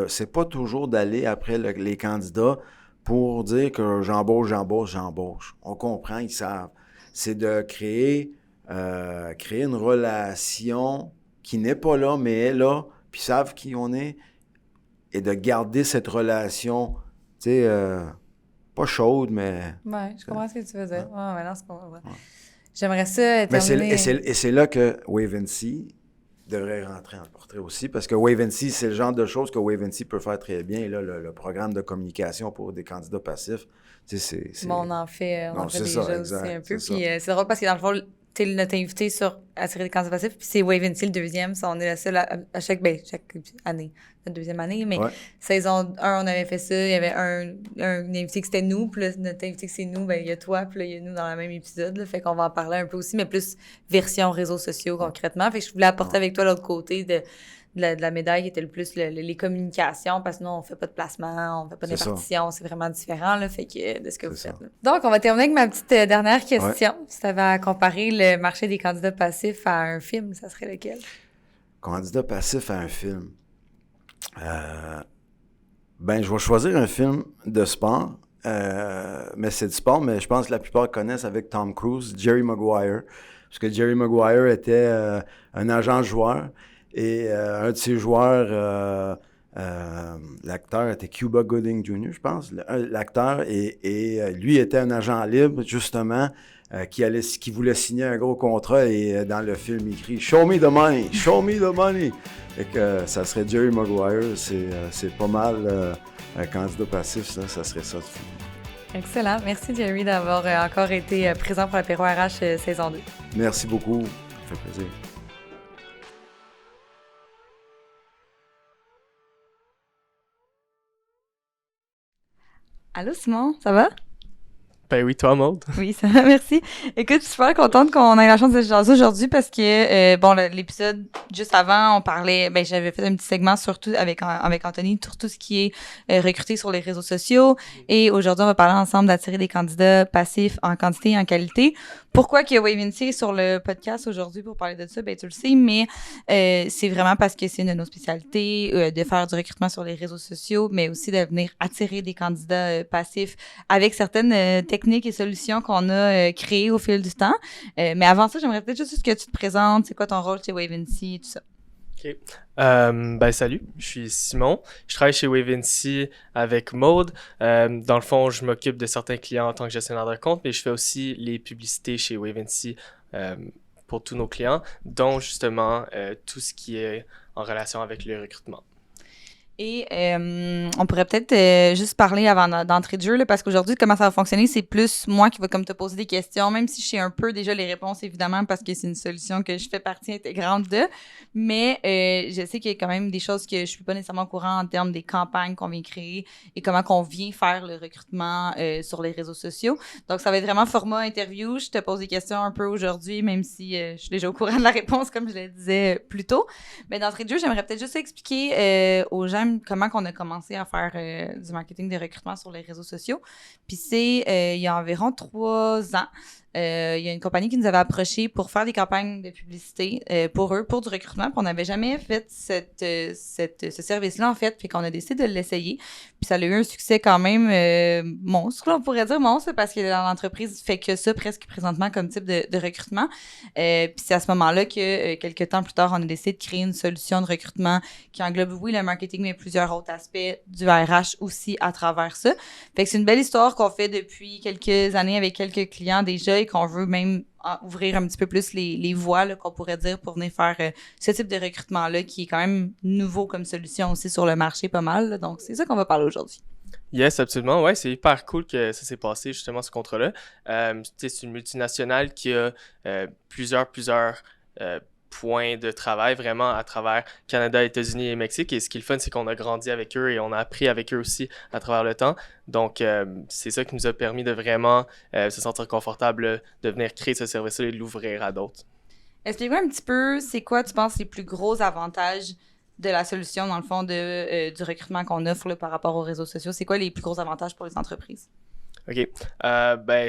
c'est pas toujours d'aller après les candidats pour dire que j'embauche. On comprend, ils savent. C'est de créer une relation qui n'est pas là, mais est là, puis savent qui on est, et de garder cette relation, tu sais, pas chaude, mais... Ouais, je comprends ce que tu veux dire. Ouais. Maintenant, c'est pas vrai. J'aimerais ça Mais terminer... c'est là que Wave & See devrait rentrer en portrait aussi, parce que Wave & See, c'est le genre de choses que Wave & See peut faire très bien. Et là, le programme de communication pour des candidats passifs, tu sais, c'est... Bon, on en fait déjà ça, aussi un peu. c'est Puis ça. c'est drôle parce que dans le fond, t'es notre invité sur Attirer des candidats passifs, puis c'est Wave & See le deuxième. Ça, on est la seule à chaque année, notre deuxième année. Mais saison 1, on avait fait ça. Il y avait un invité que c'était nous. Puis là, notre invité que c'est nous, ben il y a toi. Puis là, il y a nous dans le même épisode. Là, fait qu'on va en parler un peu aussi, mais plus version réseaux sociaux concrètement. Fait que je voulais apporter avec toi l'autre côté de la médaille qui était le plus les communications, parce que nous, on fait pas de placement, on fait pas d'impartition, c'est vraiment différent, là, fait que de ce que vous faites. Là. Donc, on va terminer avec ma petite dernière question. Ouais. Si tu avais à comparer le marché des candidats passifs à un film, ça serait lequel? Candidat passif à un film? Ben, je vais choisir un film de sport, mais c'est du sport, mais je pense que la plupart connaissent avec Tom Cruise, Jerry Maguire, parce que Jerry Maguire était un agent joueur. Et un de ses joueurs, l'acteur était Cuba Gooding Jr., je pense, l'acteur, et lui était un agent libre, justement, qui voulait signer un gros contrat, et dans le film, il crie « Show me the money! Show me the money! » Et que ça serait Jerry Maguire, c'est pas mal un candidat passif, ça serait ça le film. Excellent. Merci Jerry d'avoir encore été présent pour l'apéro RH saison 2. Merci beaucoup, ça fait plaisir. Allô Simon, ça va? Ben oui, toi, Maude. Oui, ça va, merci. Écoute, je suis super contente qu'on ait la chance de se jaser aujourd'hui parce que, l'épisode juste avant, on parlait, j'avais fait un petit segment surtout avec Anthony sur tout ce qui est recruté sur les réseaux sociaux. Et aujourd'hui, on va parler ensemble d'attirer des candidats passifs en quantité et en qualité. Pourquoi qu'il y a Wave & See sur le podcast aujourd'hui pour parler de ça? Ben, tu le sais, mais c'est vraiment parce que c'est une de nos spécialités de faire du recrutement sur les réseaux sociaux, mais aussi de venir attirer des candidats passifs avec certaines techniques et solutions qu'on a créées au fil du temps. Mais avant ça, j'aimerais peut-être juste que tu te présentes. C'est quoi ton rôle chez Wave & See, tout ça? OK. Salut, je suis Simon. Je travaille chez Wave & See avec Maude. Dans le fond, je m'occupe de certains clients en tant que gestionnaire de compte, mais je fais aussi les publicités chez Wave & See pour tous nos clients, dont justement tout ce qui est en relation avec le recrutement. Et on pourrait peut-être juste parler avant d'entrer de jeu, là, parce qu'aujourd'hui, comment ça va fonctionner, c'est plus moi qui va comme te poser des questions, même si je sais un peu déjà les réponses, évidemment, parce que c'est une solution que je fais partie intégrante de. Mais je sais qu'il y a quand même des choses que je suis pas nécessairement au courant en termes des campagnes qu'on vient créer et comment qu'on vient faire le recrutement sur les réseaux sociaux. Donc, ça va être vraiment format interview. Je te pose des questions un peu aujourd'hui, même si je suis déjà au courant de la réponse, comme je le disais plus tôt. Mais d'entrée de jeu, j'aimerais peut-être juste expliquer aux gens comment qu'on a commencé à faire du marketing de recrutement sur les réseaux sociaux. Puis c'est il y a environ 3 ans. Il y a une compagnie qui nous avait approché pour faire des campagnes de publicité pour eux, pour du recrutement. Puis on n'avait jamais fait ce service-là, en fait. Puis qu'on a décidé de l'essayer. Puis ça a eu un succès quand même monstre, là, on pourrait dire monstre, parce que l'entreprise fait que ça presque présentement comme type de recrutement. Puis c'est à ce moment-là que quelques temps plus tard, on a décidé de créer une solution de recrutement qui englobe, oui, le marketing, mais plusieurs autres aspects du RH aussi à travers ça. Fait que c'est une belle histoire qu'on fait depuis quelques années avec quelques clients déjà et qu'on veut même ouvrir un petit peu plus les voies, là, qu'on pourrait dire, pour venir faire ce type de recrutement-là qui est quand même nouveau comme solution aussi sur le marché pas mal. Là. Donc, c'est ça qu'on va parler aujourd'hui. Yes, absolument. Ouais, c'est hyper cool que ça s'est passé, justement, ce contrat-là. C'est une multinationale qui a plusieurs points de travail vraiment à travers Canada, États-Unis et Mexique. Et ce qui est le fun, c'est qu'on a grandi avec eux et on a appris avec eux aussi à travers le temps. Donc, c'est ça qui nous a permis de vraiment se sentir confortable de venir créer ce service-là et de l'ouvrir à d'autres. Explique-moi un petit peu, c'est quoi, tu penses, les plus gros avantages de la solution, dans le fond, du recrutement qu'on offre là, par rapport aux réseaux sociaux? C'est quoi les plus gros avantages pour les entreprises? OK.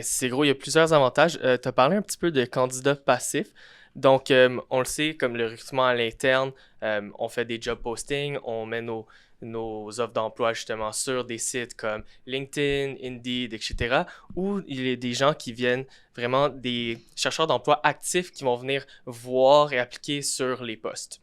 C'est gros, il y a plusieurs avantages. Tu as parlé un petit peu de candidats passifs. Donc, on le sait, comme le recrutement à l'interne, on fait des job postings, on met nos offres d'emploi justement sur des sites comme LinkedIn, Indeed, etc., où il y a des gens qui viennent vraiment, des chercheurs d'emploi actifs qui vont venir voir et appliquer sur les postes.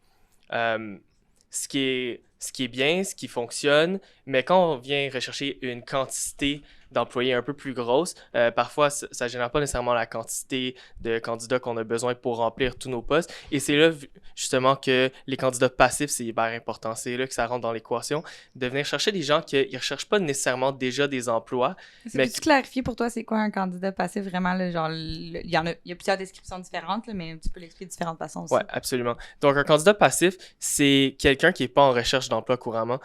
Ce qui est bien, ce qui fonctionne, mais quand on vient rechercher une quantité d'employés un peu plus grosse, parfois ça ne génère pas nécessairement la quantité de candidats qu'on a besoin pour remplir tous nos postes. Et c'est là justement que les candidats passifs, c'est hyper important. C'est là que ça rentre dans l'équation, de venir chercher des gens qui ne recherchent pas nécessairement déjà des emplois. Peux-tu clarifier pour toi c'est quoi un candidat passif vraiment? Là, genre, il y a plusieurs descriptions différentes, là, mais tu peux l'expliquer de différentes façons aussi. Oui, absolument. Donc un candidat passif, c'est quelqu'un qui n'est pas en recherche d'emploi couramment.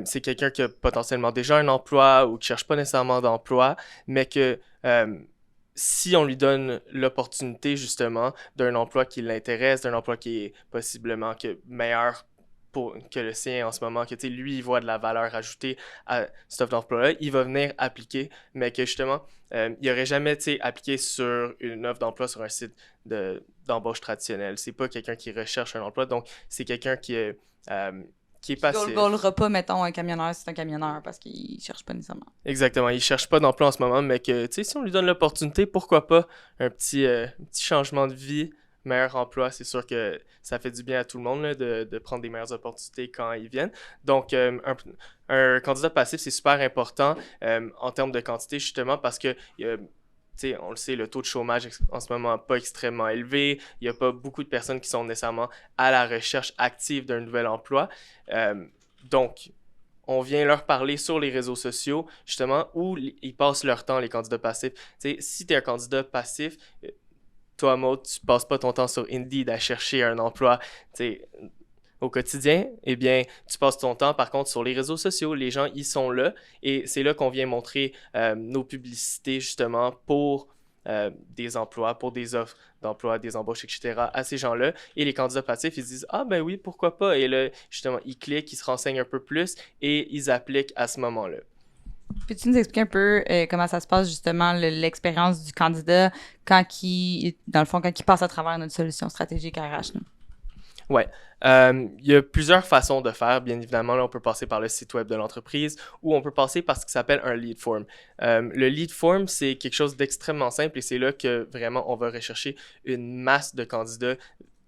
C'est quelqu'un qui a potentiellement déjà un emploi ou qui ne cherche pas nécessairement d'emploi, mais que si on lui donne l'opportunité justement d'un emploi qui l'intéresse, d'un emploi qui est possiblement meilleur que le sien en ce moment, que lui, il voit de la valeur ajoutée à cette offre d'emploi-là, il va venir appliquer, mais que justement, il n'aurait jamais appliqué sur une offre d'emploi sur un site d'embauche traditionnel. C'est pas quelqu'un qui recherche un emploi, donc c'est quelqu'un qui est passif. Il ne volera pas, mettons, un camionneur, c'est un camionneur parce qu'il ne cherche pas nécessairement. Exactement, il ne cherche pas d'emploi en ce moment, mais que, si on lui donne l'opportunité, pourquoi pas un petit changement de vie, meilleur emploi, c'est sûr que ça fait du bien à tout le monde là, de prendre des meilleures opportunités quand ils viennent. Donc, un candidat passif, c'est super important en termes de quantité, justement, parce que on le sait, le taux de chômage en ce moment n'est pas extrêmement élevé. Il n'y a pas beaucoup de personnes qui sont nécessairement à la recherche active d'un nouvel emploi. Donc, on vient leur parler sur les réseaux sociaux, justement, où ils passent leur temps, les candidats passifs. Si tu es un candidat passif, toi, Maud, tu passes pas ton temps sur Indeed à chercher un emploi au quotidien, eh bien, tu passes ton temps, par contre, sur les réseaux sociaux. Les gens, ils sont là et c'est là qu'on vient montrer nos publicités, justement, pour des emplois, pour des offres d'emploi, des embauches, etc. à ces gens-là. Et les candidats passifs, ils se disent « Ah, ben oui, pourquoi pas? » Et là, justement, ils cliquent, ils se renseignent un peu plus et ils appliquent à ce moment-là. Peux-tu nous expliquer un peu comment ça se passe, justement, l'expérience du candidat quand il passe à travers notre solution stratégique RH? Oui. Il y a plusieurs façons de faire. Bien évidemment, là, on peut passer par le site web de l'entreprise ou on peut passer par ce qui s'appelle un lead form. Le lead form, c'est quelque chose d'extrêmement simple et c'est là que vraiment on va rechercher une masse de candidats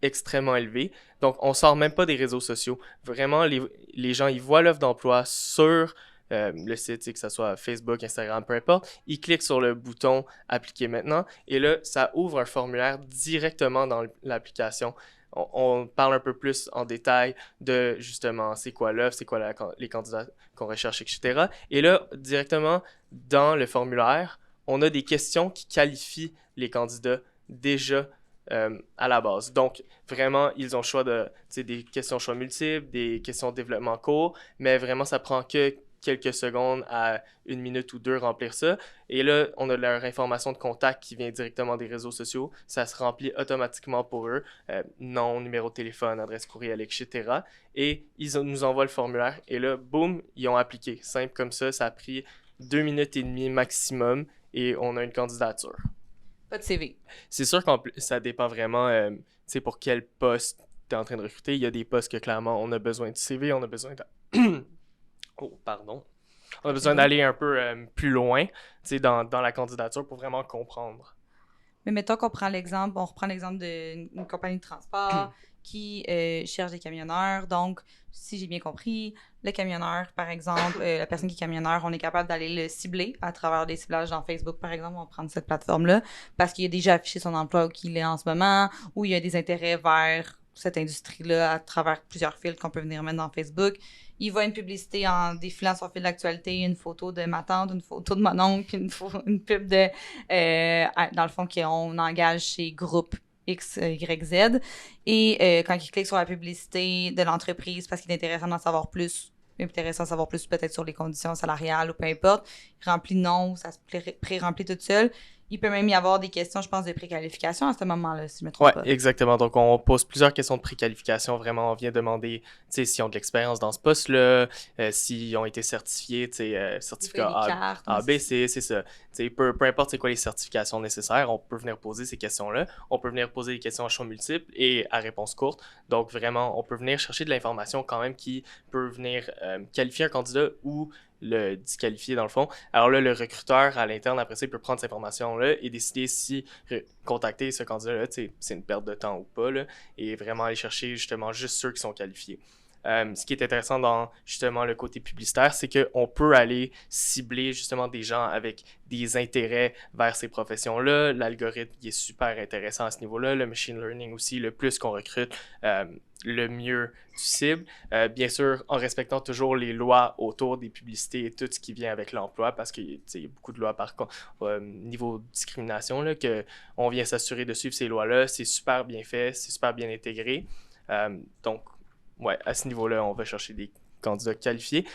extrêmement élevée. Donc, on sort même pas des réseaux sociaux. Vraiment, les gens, ils voient l'offre d'emploi sur le site, que ce soit Facebook, Instagram, peu importe, ils cliquent sur le bouton « Appliquer maintenant » et là, ça ouvre un formulaire directement dans l'application. On parle un peu plus en détail de, justement, c'est quoi l'offre, c'est quoi les candidats qu'on recherche, etc. Et là, directement dans le formulaire, on a des questions qui qualifient les candidats déjà à la base. Donc, vraiment, ils ont le choix des questions choix multiples, des questions de développement court, mais vraiment, ça prend que quelques secondes à 1 minute ou 2 remplir ça. Et là, on a leur information de contact qui vient directement des réseaux sociaux. Ça se remplit automatiquement pour eux. Nom, numéro de téléphone, adresse courriel, etc. Et ils nous envoient le formulaire. Et là, boum, ils ont appliqué. Simple comme ça. Ça a pris 2 minutes et demie maximum. Et on a une candidature. Pas de CV. C'est sûr que ça dépend vraiment pour quel poste tu es en train de recruter. Il y a des postes que clairement, on a besoin de CV, on a besoin de... Oh, pardon. On a besoin d'aller un peu plus loin dans la candidature pour vraiment comprendre. Mais mettons qu'on reprend l'exemple d'une compagnie de transport qui cherchent des camionneurs. Donc, si j'ai bien compris, le camionneur, par exemple, la personne qui est camionneur, on est capable d'aller le cibler à travers des ciblages dans Facebook, par exemple. On va prendre cette plateforme-là parce qu'il a déjà affiché son emploi où il est en ce moment, ou il y a des intérêts vers cette industrie-là à travers plusieurs filtres qu'on peut venir mettre dans Facebook. Il voit une publicité en défilant sur fil d'actualité, une photo de ma tante, une photo de mon oncle, une pub de, dans le fond, qu'on engage chez Groupe X, Y, Z. Et quand il clique sur la publicité de l'entreprise parce qu'il est intéressant d'en savoir plus, peut-être sur les conditions salariales ou peu importe, il remplit non, ça se pré-remplit tout seul. Il peut même y avoir des questions, je pense, de préqualification à ce moment-là, si je me trompe pas. Oui, exactement. Donc, on pose plusieurs questions de préqualification. Vraiment, on vient demander, tu sais, s'ils ont de l'expérience dans ce poste-là, s'ils ont été certifiés, tu sais, certificat A, B, C, c'est ça. Tu sais, peu importe c'est quoi les certifications nécessaires, on peut venir poser ces questions-là. On peut venir poser des questions à choix multiples et à réponse courte. Donc, vraiment, on peut venir chercher de l'information quand même qui peut venir qualifier un candidat ou le disqualifier dans le fond. Alors là, le recruteur à l'interne, après ça, il peut prendre cette information-là et décider si contacter ce candidat-là, c'est une perte de temps ou pas, là, et vraiment aller chercher justement juste ceux qui sont qualifiés. Ce qui est intéressant dans justement le côté publicitaire, c'est qu'on peut aller cibler justement des gens avec des intérêts vers ces professions-là. L'algorithme il est super intéressant à ce niveau-là. Le machine learning aussi, le plus qu'on recrute, le mieux tu cibles. Bien sûr, en respectant toujours les lois autour des publicités et tout ce qui vient avec l'emploi, parce qu'il y a beaucoup de lois par contre, niveau discrimination, là, qu'on vient s'assurer de suivre ces lois-là. C'est super bien fait, c'est super bien intégré. Donc, ouais, à ce niveau-là, on va chercher des candidats qualifiés.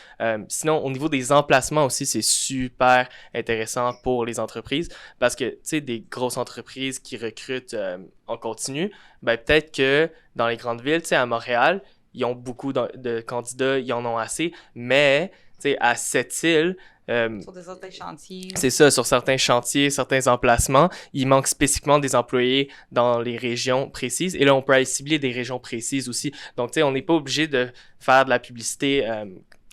Sinon, au niveau des emplacements aussi, c'est super intéressant pour les entreprises parce que, tu sais, des grosses entreprises qui recrutent en continu, ben peut-être que dans les grandes villes, tu sais, à Montréal, ils ont beaucoup de candidats, ils en ont assez, mais, tu sais, à Sept-Îles, sur certains chantiers. C'est ça, sur certains chantiers, certains emplacements, il manque spécifiquement des employés dans les régions précises. Et là, on peut aller cibler des régions précises aussi. Donc, tu sais, on n'est pas obligé de faire de la publicité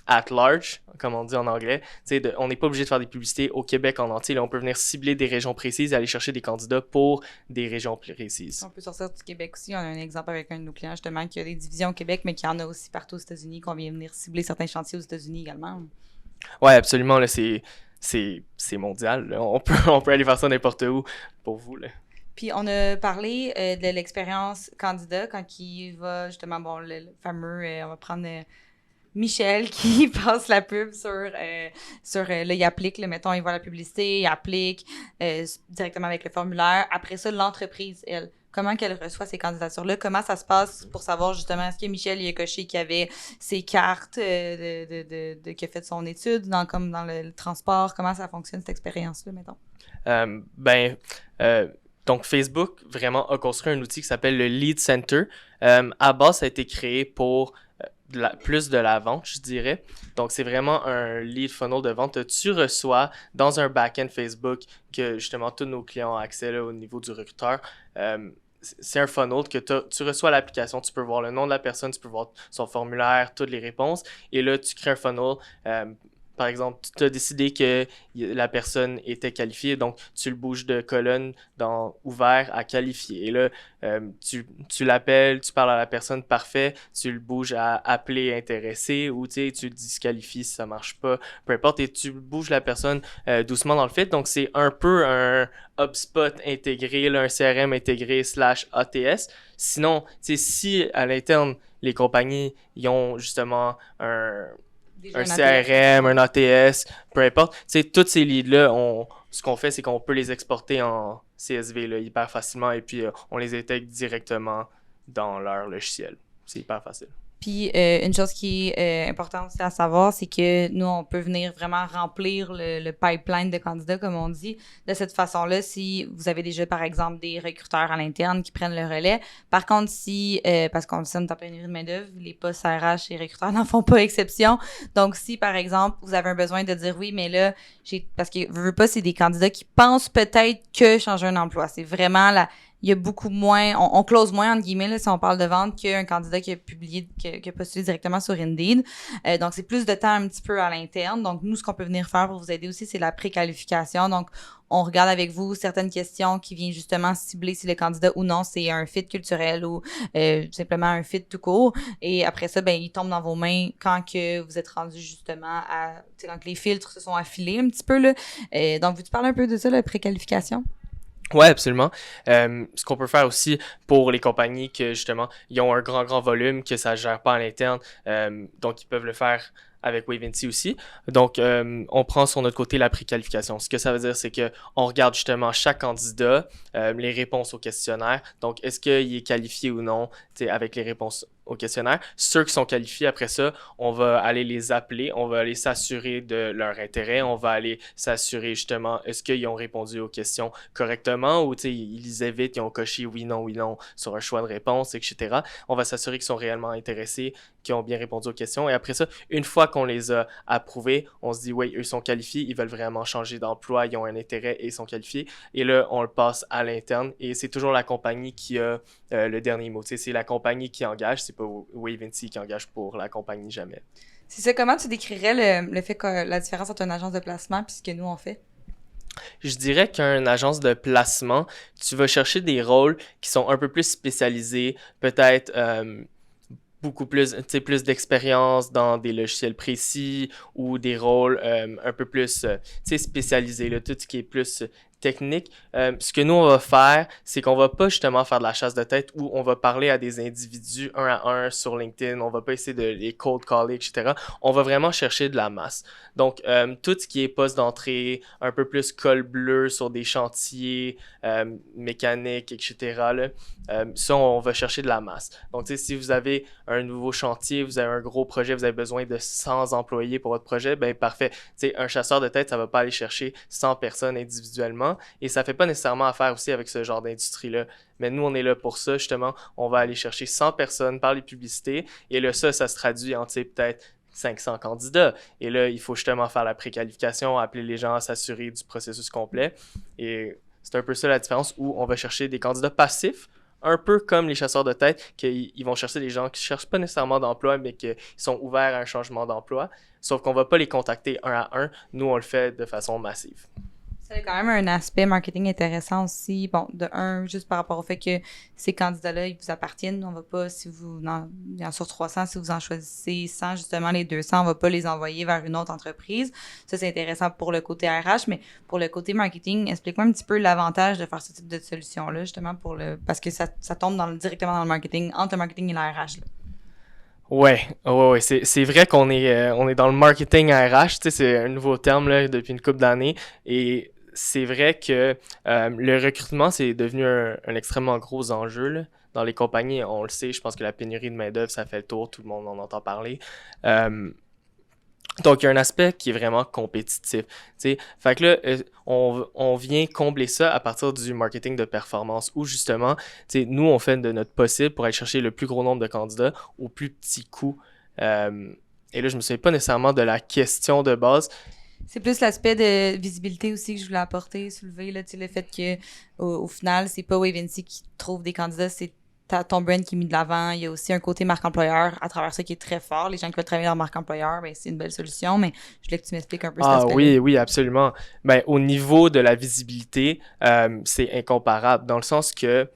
at large, comme on dit en anglais. Tu sais, on n'est pas obligé de faire des publicités au Québec en entier. Là, on peut venir cibler des régions précises et aller chercher des candidats pour des régions précises. On peut sortir du Québec aussi. On a un exemple avec un de nos clients, justement, qui a des divisions au Québec, mais qui en a aussi partout aux États-Unis, qu'on vient venir cibler certains chantiers aux États-Unis également. Ouais, absolument, là, c'est mondial, là. On peut aller faire ça n'importe où pour vous, là. Puis on a parlé de l'expérience candidat quand il va justement, bon, le fameux, on va prendre Michel qui passe la pub là, il applique, là, mettons, il voit la publicité, il applique directement avec le formulaire. Après ça, l'entreprise, elle, comment qu'elle reçoit ces candidatures-là? Comment ça se passe pour savoir justement, est-ce que Michel il a coché qu'il avait ses cartes qu'il a fait son étude, comme dans le transport? Comment ça fonctionne cette expérience-là, mettons? Donc, Facebook vraiment a construit un outil qui s'appelle le Lead Center. À base, ça a été créé pour plus de la vente, je dirais. Donc, c'est vraiment un lead funnel de vente. Tu reçois dans un back-end Facebook que justement tous nos clients ont accès là, au niveau du recruteur. C'est un funnel que tu reçois l'application, tu peux voir le nom de la personne, tu peux voir son formulaire, toutes les réponses. Et là, tu crées un funnel. Par exemple, tu as décidé que la personne était qualifiée, donc tu le bouges de colonne dans ouvert à qualifié. Et là, tu l'appelles, tu parles à la personne, parfait, tu le bouges à appeler intéressé ou tu le disqualifies si ça marche pas, peu importe, et tu bouges la personne doucement dans le fil. Donc, c'est un peu un HubSpot intégré, là, un CRM intégré / ATS. Sinon, si à l'interne, les compagnies ils ont justement un CRM, un ATS, peu importe. Tu sais, tous ces leads-là, ce qu'on fait, c'est qu'on peut les exporter en CSV là, hyper facilement et puis on les intègre directement dans leur logiciel. C'est hyper facile. Puis, une chose qui est importante aussi à savoir, c'est que nous, on peut venir vraiment remplir le pipeline de candidats, comme on dit, de cette façon-là, si vous avez déjà, par exemple, des recruteurs à l'interne qui prennent le relais. Par contre, si, parce qu'on sonne en pénurie de main-d'œuvre, les postes RH et recruteurs n'en font pas exception. Donc, si, par exemple, vous avez un besoin de dire oui, mais là, parce que, je veux pas, c'est des candidats qui pensent peut-être que changer un emploi. C'est vraiment il y a beaucoup moins, on close moins, entre guillemets, là, si on parle de vente, qu'un candidat qui a publié, qui a postulé directement sur Indeed. Donc, c'est plus de temps un petit peu à l'interne. Donc, nous, ce qu'on peut venir faire pour vous aider aussi, c'est la préqualification. Donc, on regarde avec vous certaines questions qui viennent justement cibler si le candidat ou non, c'est un fit culturel ou simplement un fit tout court. Et après ça, ben, il tombe dans vos mains quand que vous êtes rendu justement quand les filtres se sont affilés un petit peu, là. Donc, veux-tu parler un peu de ça, la préqualification? Ouais, absolument. Ce qu'on peut faire aussi pour les compagnies que justement, ils ont un grand volume, que ça ne gère pas à l'interne, donc ils peuvent le faire avec Wavency aussi. Donc, on prend sur notre côté la préqualification. Ce que ça veut dire, c'est que on regarde justement chaque candidat, les réponses au questionnaire. Donc, est-ce qu'il est qualifié ou non, avec les réponses au questionnaire. Ceux qui sont qualifiés, après ça, on va aller les appeler, on va aller s'assurer de leur intérêt, on va aller s'assurer justement, est-ce qu'ils ont répondu aux questions correctement ou ils lisaient vite, ils ont coché oui, non sur un choix de réponse, etc. On va s'assurer qu'ils sont réellement intéressés, qu'ils ont bien répondu aux questions. Et après ça, une fois qu'on les a approuvés, on se dit, oui, eux sont qualifiés, ils veulent vraiment changer d'emploi, ils ont un intérêt et ils sont qualifiés. Et là, on le passe à l'interne et c'est toujours la compagnie qui a le dernier mot. C'est la compagnie qui engage, c'est pas Wavency qui engage pour la compagnie, jamais. C'est ça. Comment tu décrirais le fait que la différence entre une agence de placement et ce que nous on fait? Je dirais qu'une agence de placement, tu vas chercher des rôles qui sont un peu plus spécialisés, peut-être beaucoup plus, plus d'expérience dans des logiciels précis ou des rôles un peu plus spécialisés, là, tout ce qui est plus technique. Ce que nous, on va faire, c'est qu'on va pas justement faire de la chasse de tête où on va parler à des individus un à un sur LinkedIn, on va pas essayer de les cold caller, etc. On va vraiment chercher de la masse. Donc, tout ce qui est poste d'entrée, un peu plus col bleu sur des chantiers mécaniques, etc., là, ça, on va chercher de la masse. Donc, si vous avez un nouveau chantier, vous avez un gros projet, vous avez besoin de 100 employés pour votre projet, ben parfait. Un chasseur de tête, ça va pas aller chercher 100 personnes individuellement et ça fait pas nécessairement affaire aussi avec ce genre d'industrie-là. Mais nous, on est là pour ça, justement. On va aller chercher 100 personnes par les publicités et là, ça se traduit en, peut-être 500 candidats. Et là, il faut justement faire la préqualification, appeler les gens à s'assurer du processus complet. Et c'est un peu ça la différence où on va chercher des candidats passifs, un peu comme les chasseurs de tête, qu'ils vont chercher des gens qui ne cherchent pas nécessairement d'emploi, mais qui sont ouverts à un changement d'emploi. Sauf qu'on ne va pas les contacter un à un. Nous, on le fait de façon massive. Ça a quand même un aspect marketing intéressant aussi. Bon, de un, juste par rapport au fait que ces candidats-là, ils vous appartiennent. On va pas, si vous, bien sur 300, si vous en choisissez 100, justement, les 200, on va pas les envoyer vers une autre entreprise. Ça, c'est intéressant pour le côté RH, mais pour le côté marketing, explique-moi un petit peu l'avantage de faire ce type de solution-là, justement, parce que ça tombe directement dans le marketing, entre le marketing et la RH, là. Ouais, c'est vrai qu'on est dans le marketing RH, c'est un nouveau terme là, depuis une couple d'années, et c'est vrai que le recrutement, c'est devenu un extrêmement gros enjeu là. Dans les compagnies, on le sait, je pense que la pénurie de main-d'œuvre, ça fait le tour, tout le monde en entend parler. Donc, il y a un aspect qui est vraiment compétitif. Fait que là, on vient combler ça à partir du marketing de performance où justement, nous, on fait de notre possible pour aller chercher le plus gros nombre de candidats au plus petit coût. Et là, je me souviens pas nécessairement de la question de base. C'est plus l'aspect de visibilité aussi que je voulais apporter, soulever, là, le fait que au final, c'est pas Wavency qui trouve des candidats, c'est ton brand qui est mis de l'avant. Il y a aussi un côté marque employeur à travers ça qui est très fort. Les gens qui veulent travailler leur marque employeur, ben, c'est une belle solution, mais je voulais que tu m'expliques un peu cet aspect-là. Oui, absolument. Ben, au niveau de la visibilité, c'est incomparable dans le sens que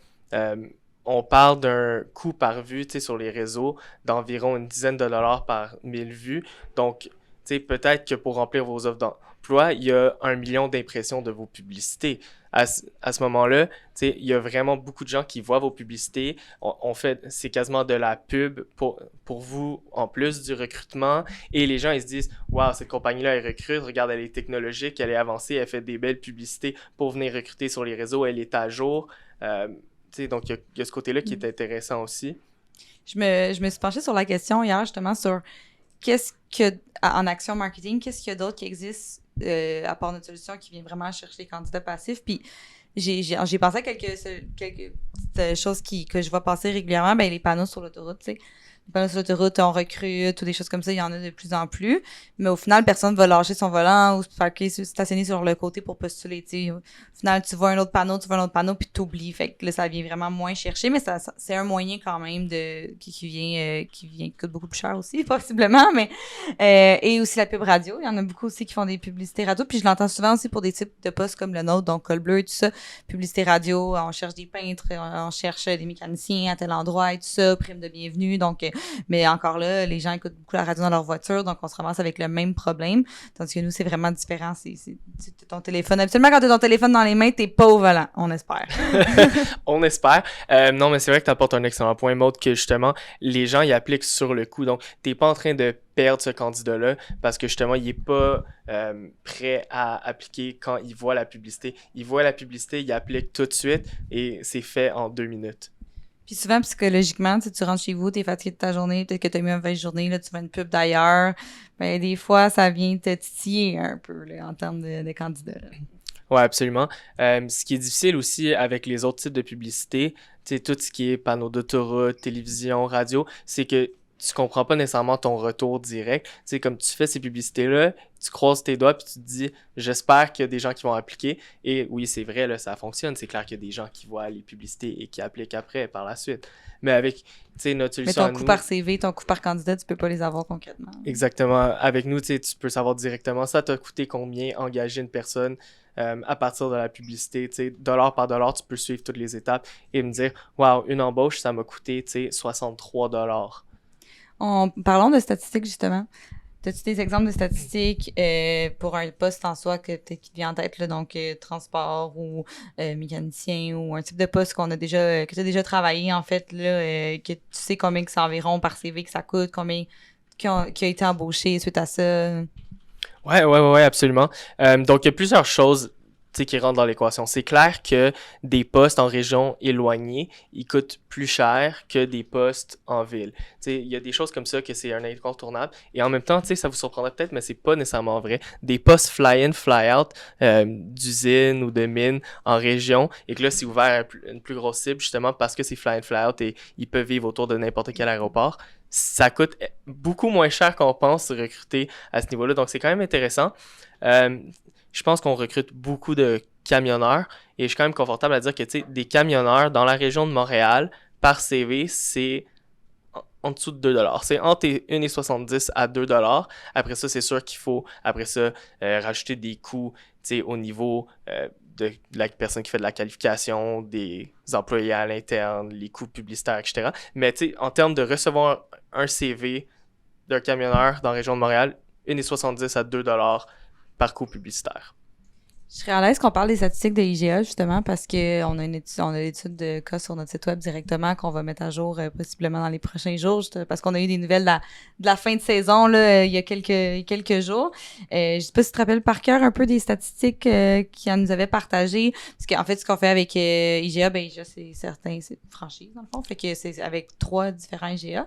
on parle d'un coût par vue sur les réseaux d'environ une dizaine de dollars par 1000 vues. Donc, peut-être que pour remplir vos offres d'emploi, il y a 1 million d'impressions de vos publicités. À ce moment-là, il y a vraiment beaucoup de gens qui voient vos publicités. C'est quasiment de la pub pour vous, en plus du recrutement. Et les gens, ils se disent « Wow, cette compagnie-là, elle recrute. Regarde, elle est technologique, elle est avancée, elle fait des belles publicités pour venir recruter sur les réseaux. Elle est à jour. » Donc, il y a ce côté-là qui est intéressant aussi. Je me suis penchée sur la question hier, justement, sur qu'est-ce que, en action marketing, qu'est-ce qu'il y a d'autre qui existe à part notre solution qui vient vraiment chercher les candidats passifs. Puis j'ai pensé à quelques petites choses que je vois passer régulièrement, ben les panneaux sur l'autoroute, tu sais. les panneaux sur l'autoroute, on recrute ou des choses comme ça, il y en a de plus en plus. Mais au final, personne va lâcher son volant ou se stationner sur le côté pour postuler, tu sais. Au final, tu vois un autre panneau, puis t'oublies. Fait que là, ça vient vraiment moins chercher, mais c'est un moyen quand même qui vient, qui coûte beaucoup plus cher aussi, possiblement, mais, et aussi la pub radio. Il y en a beaucoup aussi qui font des publicités radio, puis je l'entends souvent aussi pour des types de postes comme le nôtre, donc col bleu, tout ça, publicité radio, on cherche des peintres, on cherche des mécaniciens à tel endroit et tout ça, prime de bienvenue, donc, mais encore là, les gens écoutent beaucoup la radio dans leur voiture, donc on se ramasse avec le même problème, tandis que nous, c'est vraiment différent, c'est ton téléphone. Habituellement, quand t'as ton téléphone dans les mains, t'es pas au volant, on espère. On espère. Non, mais c'est vrai que tu apportes un excellent point, Maud, que justement, les gens y appliquent sur le coup. Donc, t'es pas en train de perdre ce candidat-là parce que justement, il est pas prêt à appliquer quand il voit la publicité. Il voit la publicité, il applique tout de suite et c'est fait en 2 minutes. Puis souvent, psychologiquement, tu rentres chez vous, t'es fatigué de ta journée, peut-être que t'as eu une mauvaise journée, là, tu vois une pub d'ailleurs. Ben, des fois, ça vient te titiller un peu, là, en termes de candidats, là. Ouais, absolument. Ce qui est difficile aussi avec les autres types de publicité, tu sais, tout ce qui est panneaux d'autoroute, télévision, radio, c'est que tu comprends pas nécessairement ton retour direct. Tu sais, comme tu fais ces publicités-là, tu croises tes doigts puis tu te dis, j'espère qu'il y a des gens qui vont appliquer. Et oui, c'est vrai, là, ça fonctionne. C'est clair qu'il y a des gens qui voient les publicités et qui appliquent après, par la suite. Mais avec, tu sais, notre solution Mais ton coût par CV, ton coût par candidat, tu peux pas les avoir concrètement. Exactement. Avec nous, tu sais, tu peux savoir directement ça t'a coûté combien engager une personne à partir de la publicité, tu sais, dollar par dollar, tu peux suivre toutes les étapes et me dire, wow, une embauche, ça m'a coûté, tu sais, 63 $. Parlons de statistiques, justement. As-tu des exemples de statistiques pour un poste en soi qui te vient en tête, là, donc transport ou mécanicien ou un type de poste que tu as déjà travaillé, en fait, là, que tu sais combien que c'est environ par CV que ça coûte, combien qui a été embauché suite à ça? Ouais, absolument. Donc, il y a plusieurs choses qui rentrent dans l'équation. C'est clair que des postes en région éloignée, ils coûtent plus cher que des postes en ville. Il y a des choses comme ça que c'est un incontournable. Et en même temps, ça vous surprendrait peut-être, mais c'est pas nécessairement vrai. Des postes fly-in, fly-out d'usine ou de mine en région, et que là, c'est ouvert à une plus grosse cible, justement parce que c'est fly-in, fly-out et ils peuvent vivre autour de n'importe quel aéroport. Ça coûte beaucoup moins cher qu'on pense recruter à ce niveau-là. Donc, c'est quand même intéressant. Je pense qu'on recrute beaucoup de camionneurs et je suis quand même confortable à dire que, tu sais, des camionneurs dans la région de Montréal, par CV, c'est en dessous de 2 $. C'est entre 1,70 à 2 $. Après ça, c'est sûr qu'il faut, après ça, rajouter des coûts, tu sais, au niveau de la personne qui fait de la qualification, des employés à l'interne, les coûts publicitaires, etc. Mais, tu sais, en termes de recevoir un CV d'un camionneur dans la région de Montréal, 1,70 à 2 $ par coût publicitaire. Je serais à l'aise qu'on parle des statistiques de IGA, justement, parce que on a l'étude de cas sur notre site web directement qu'on va mettre à jour possiblement dans les prochains jours, parce qu'on a eu des nouvelles de la fin de saison là, il y a quelques jours. Je sais pas si tu te rappelles par cœur un peu des statistiques qu'elle nous avait partagées, parce qu'en fait, ce qu'on fait avec IGA, ben IGA, c'est une franchise, dans le fond, fait que c'est avec 3 différents IGA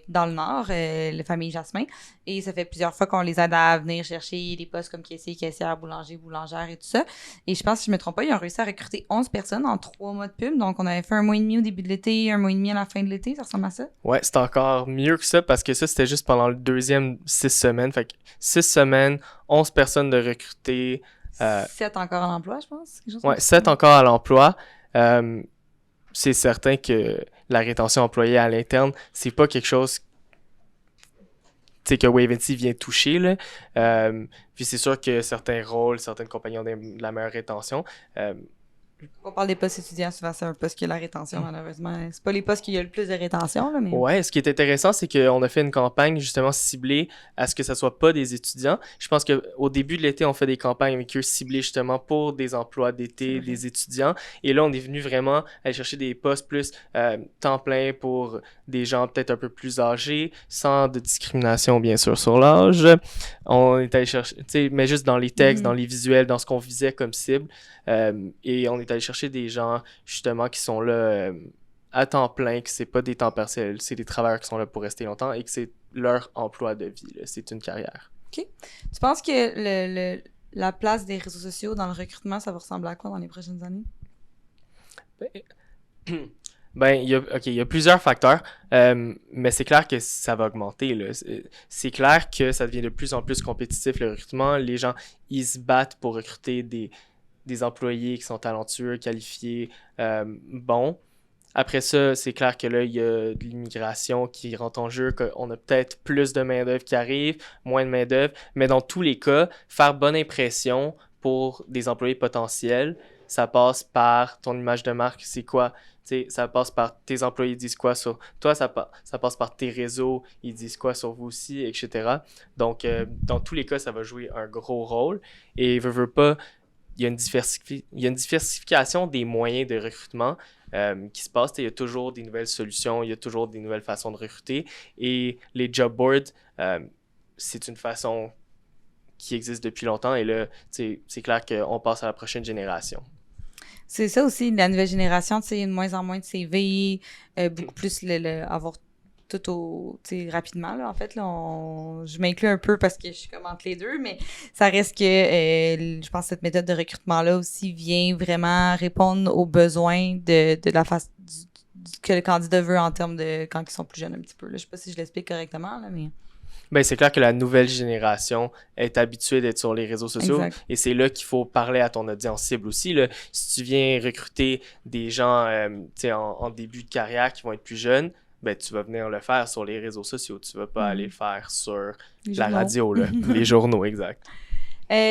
dans le Nord, la famille Jasmin, et ça fait plusieurs fois qu'on les aide à venir chercher des postes comme caissier, caissière, boulangère et tout ça. Et je pense, si je me trompe pas, ils ont réussi à recruter 11 personnes en 3 mois de pub. Donc, on avait fait 1 mois et demi au début de l'été, 1 mois et demi à la fin de l'été. Ça ressemble à ça? Ouais, c'est encore mieux que ça parce que ça, c'était juste pendant le deuxième 6 semaines. Fait que 6 semaines, 11 personnes de recruter. 7 encore à l'emploi, je pense. Ouais, 7 encore à l'emploi. C'est certain que la rétention employée à l'interne, c'est pas quelque chose que Wave&C vient toucher, là. Puis c'est sûr que certains rôles, certaines compagnies ont de la meilleure rétention. On parle des postes étudiants, souvent c'est un poste qui a la rétention, malheureusement. C'est pas les postes qui a le plus de rétention, là, mais... Ouais, ce qui est intéressant, c'est qu'on a fait une campagne justement ciblée à ce que ça soit pas des étudiants. Je pense qu'au début de l'été, on fait des campagnes avec eux ciblées justement pour des emplois d'été, des étudiants. Et là, on est venu vraiment aller chercher des postes plus temps plein pour des gens peut-être un peu plus âgés, sans de discrimination, bien sûr, sur l'âge. On est allé chercher, tu sais, mais juste dans les textes, dans les visuels, dans ce qu'on visait comme cible. Et on est allé chercher des gens, justement, qui sont là à temps plein, que c'est pas des temps partiels, c'est des travailleurs qui sont là pour rester longtemps et que c'est leur emploi de vie, là. C'est une carrière. OK. Tu penses que la place des réseaux sociaux dans le recrutement, ça va ressembler à quoi dans les prochaines années? Ben, il y a plusieurs facteurs, mais c'est clair que ça va augmenter, là. C'est clair que ça devient de plus en plus compétitif, le recrutement. Les gens, ils se battent pour recruter des employés qui sont talentueux, qualifiés, bons. Après ça, c'est clair que là, il y a de l'immigration qui rentre en jeu, qu'on a peut-être plus de main-d'œuvre qui arrive, moins de main-d'œuvre, mais dans tous les cas, faire bonne impression pour des employés potentiels, ça passe par ton image de marque, c'est quoi? T'sais, ça passe par tes employés disent quoi sur toi, ça passe par tes réseaux, ils disent quoi sur vous aussi, etc. Donc, dans tous les cas, ça va jouer un gros rôle. Et veux pas, il y a une diversification des moyens de recrutement qui se passe. Il y a toujours des nouvelles solutions, il y a toujours des nouvelles façons de recruter. Et les job boards, c'est une façon qui existe depuis longtemps. Et là, c'est clair qu'on passe à la prochaine génération. C'est ça aussi, la nouvelle génération, tu sais, il y a de moins en moins de CV, beaucoup plus avoir tout rapidement, là, en fait, là, je m'inclus un peu parce que je suis comme entre les deux, mais ça reste que, je pense que cette méthode de recrutement-là aussi vient vraiment répondre aux besoins de la face que le candidat veut en termes de quand ils sont plus jeunes un petit peu, là. Je sais pas si je l'explique correctement, là, mais... Ben, c'est clair que la nouvelle génération est habituée d'être sur les réseaux sociaux. Exact. Et c'est là qu'il faut parler à ton audience cible aussi, là. Si tu viens recruter des gens en début de carrière qui vont être plus jeunes, ben, tu vas venir le faire sur les réseaux sociaux. Tu vas pas aller le faire sur la radio, là, les journaux, exact.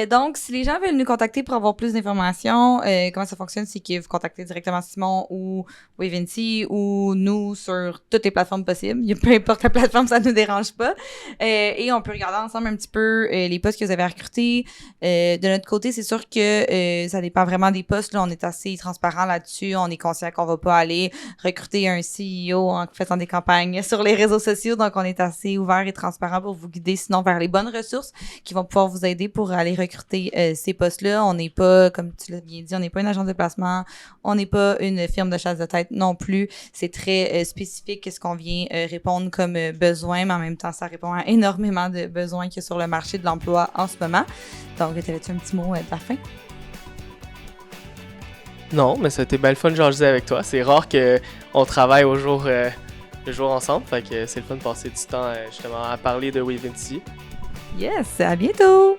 Donc, si les gens veulent nous contacter pour avoir plus d'informations, comment ça fonctionne, c'est que vous contactez directement Simon ou Wavency ou nous sur toutes les plateformes possibles. Peu importe la plateforme, ça nous dérange pas. Et on peut regarder ensemble un petit peu les postes que vous avez recrutés. De notre côté, c'est sûr que ça dépend vraiment des postes. Là, on est assez transparent là-dessus. On est conscient qu'on va pas aller recruter un CEO en faisant des campagnes sur les réseaux sociaux. Donc, on est assez ouvert et transparent pour vous guider sinon vers les bonnes ressources qui vont pouvoir vous aider pour aller recruter ces postes-là. On n'est pas, comme tu l'as bien dit, on n'est pas une agence de placement, on n'est pas une firme de chasse de tête non plus. C'est très spécifique ce qu'on vient répondre comme besoin, mais en même temps, ça répond à énormément de besoins qu'il y a sur le marché de l'emploi en ce moment. Donc, t'avais-tu un petit mot de la fin? Non, mais c'était bien le fun de jaser avec toi. C'est rare qu'on travaille le jour ensemble, fait que c'est le fun de passer du temps justement à parler de Wavency. Yes, à bientôt!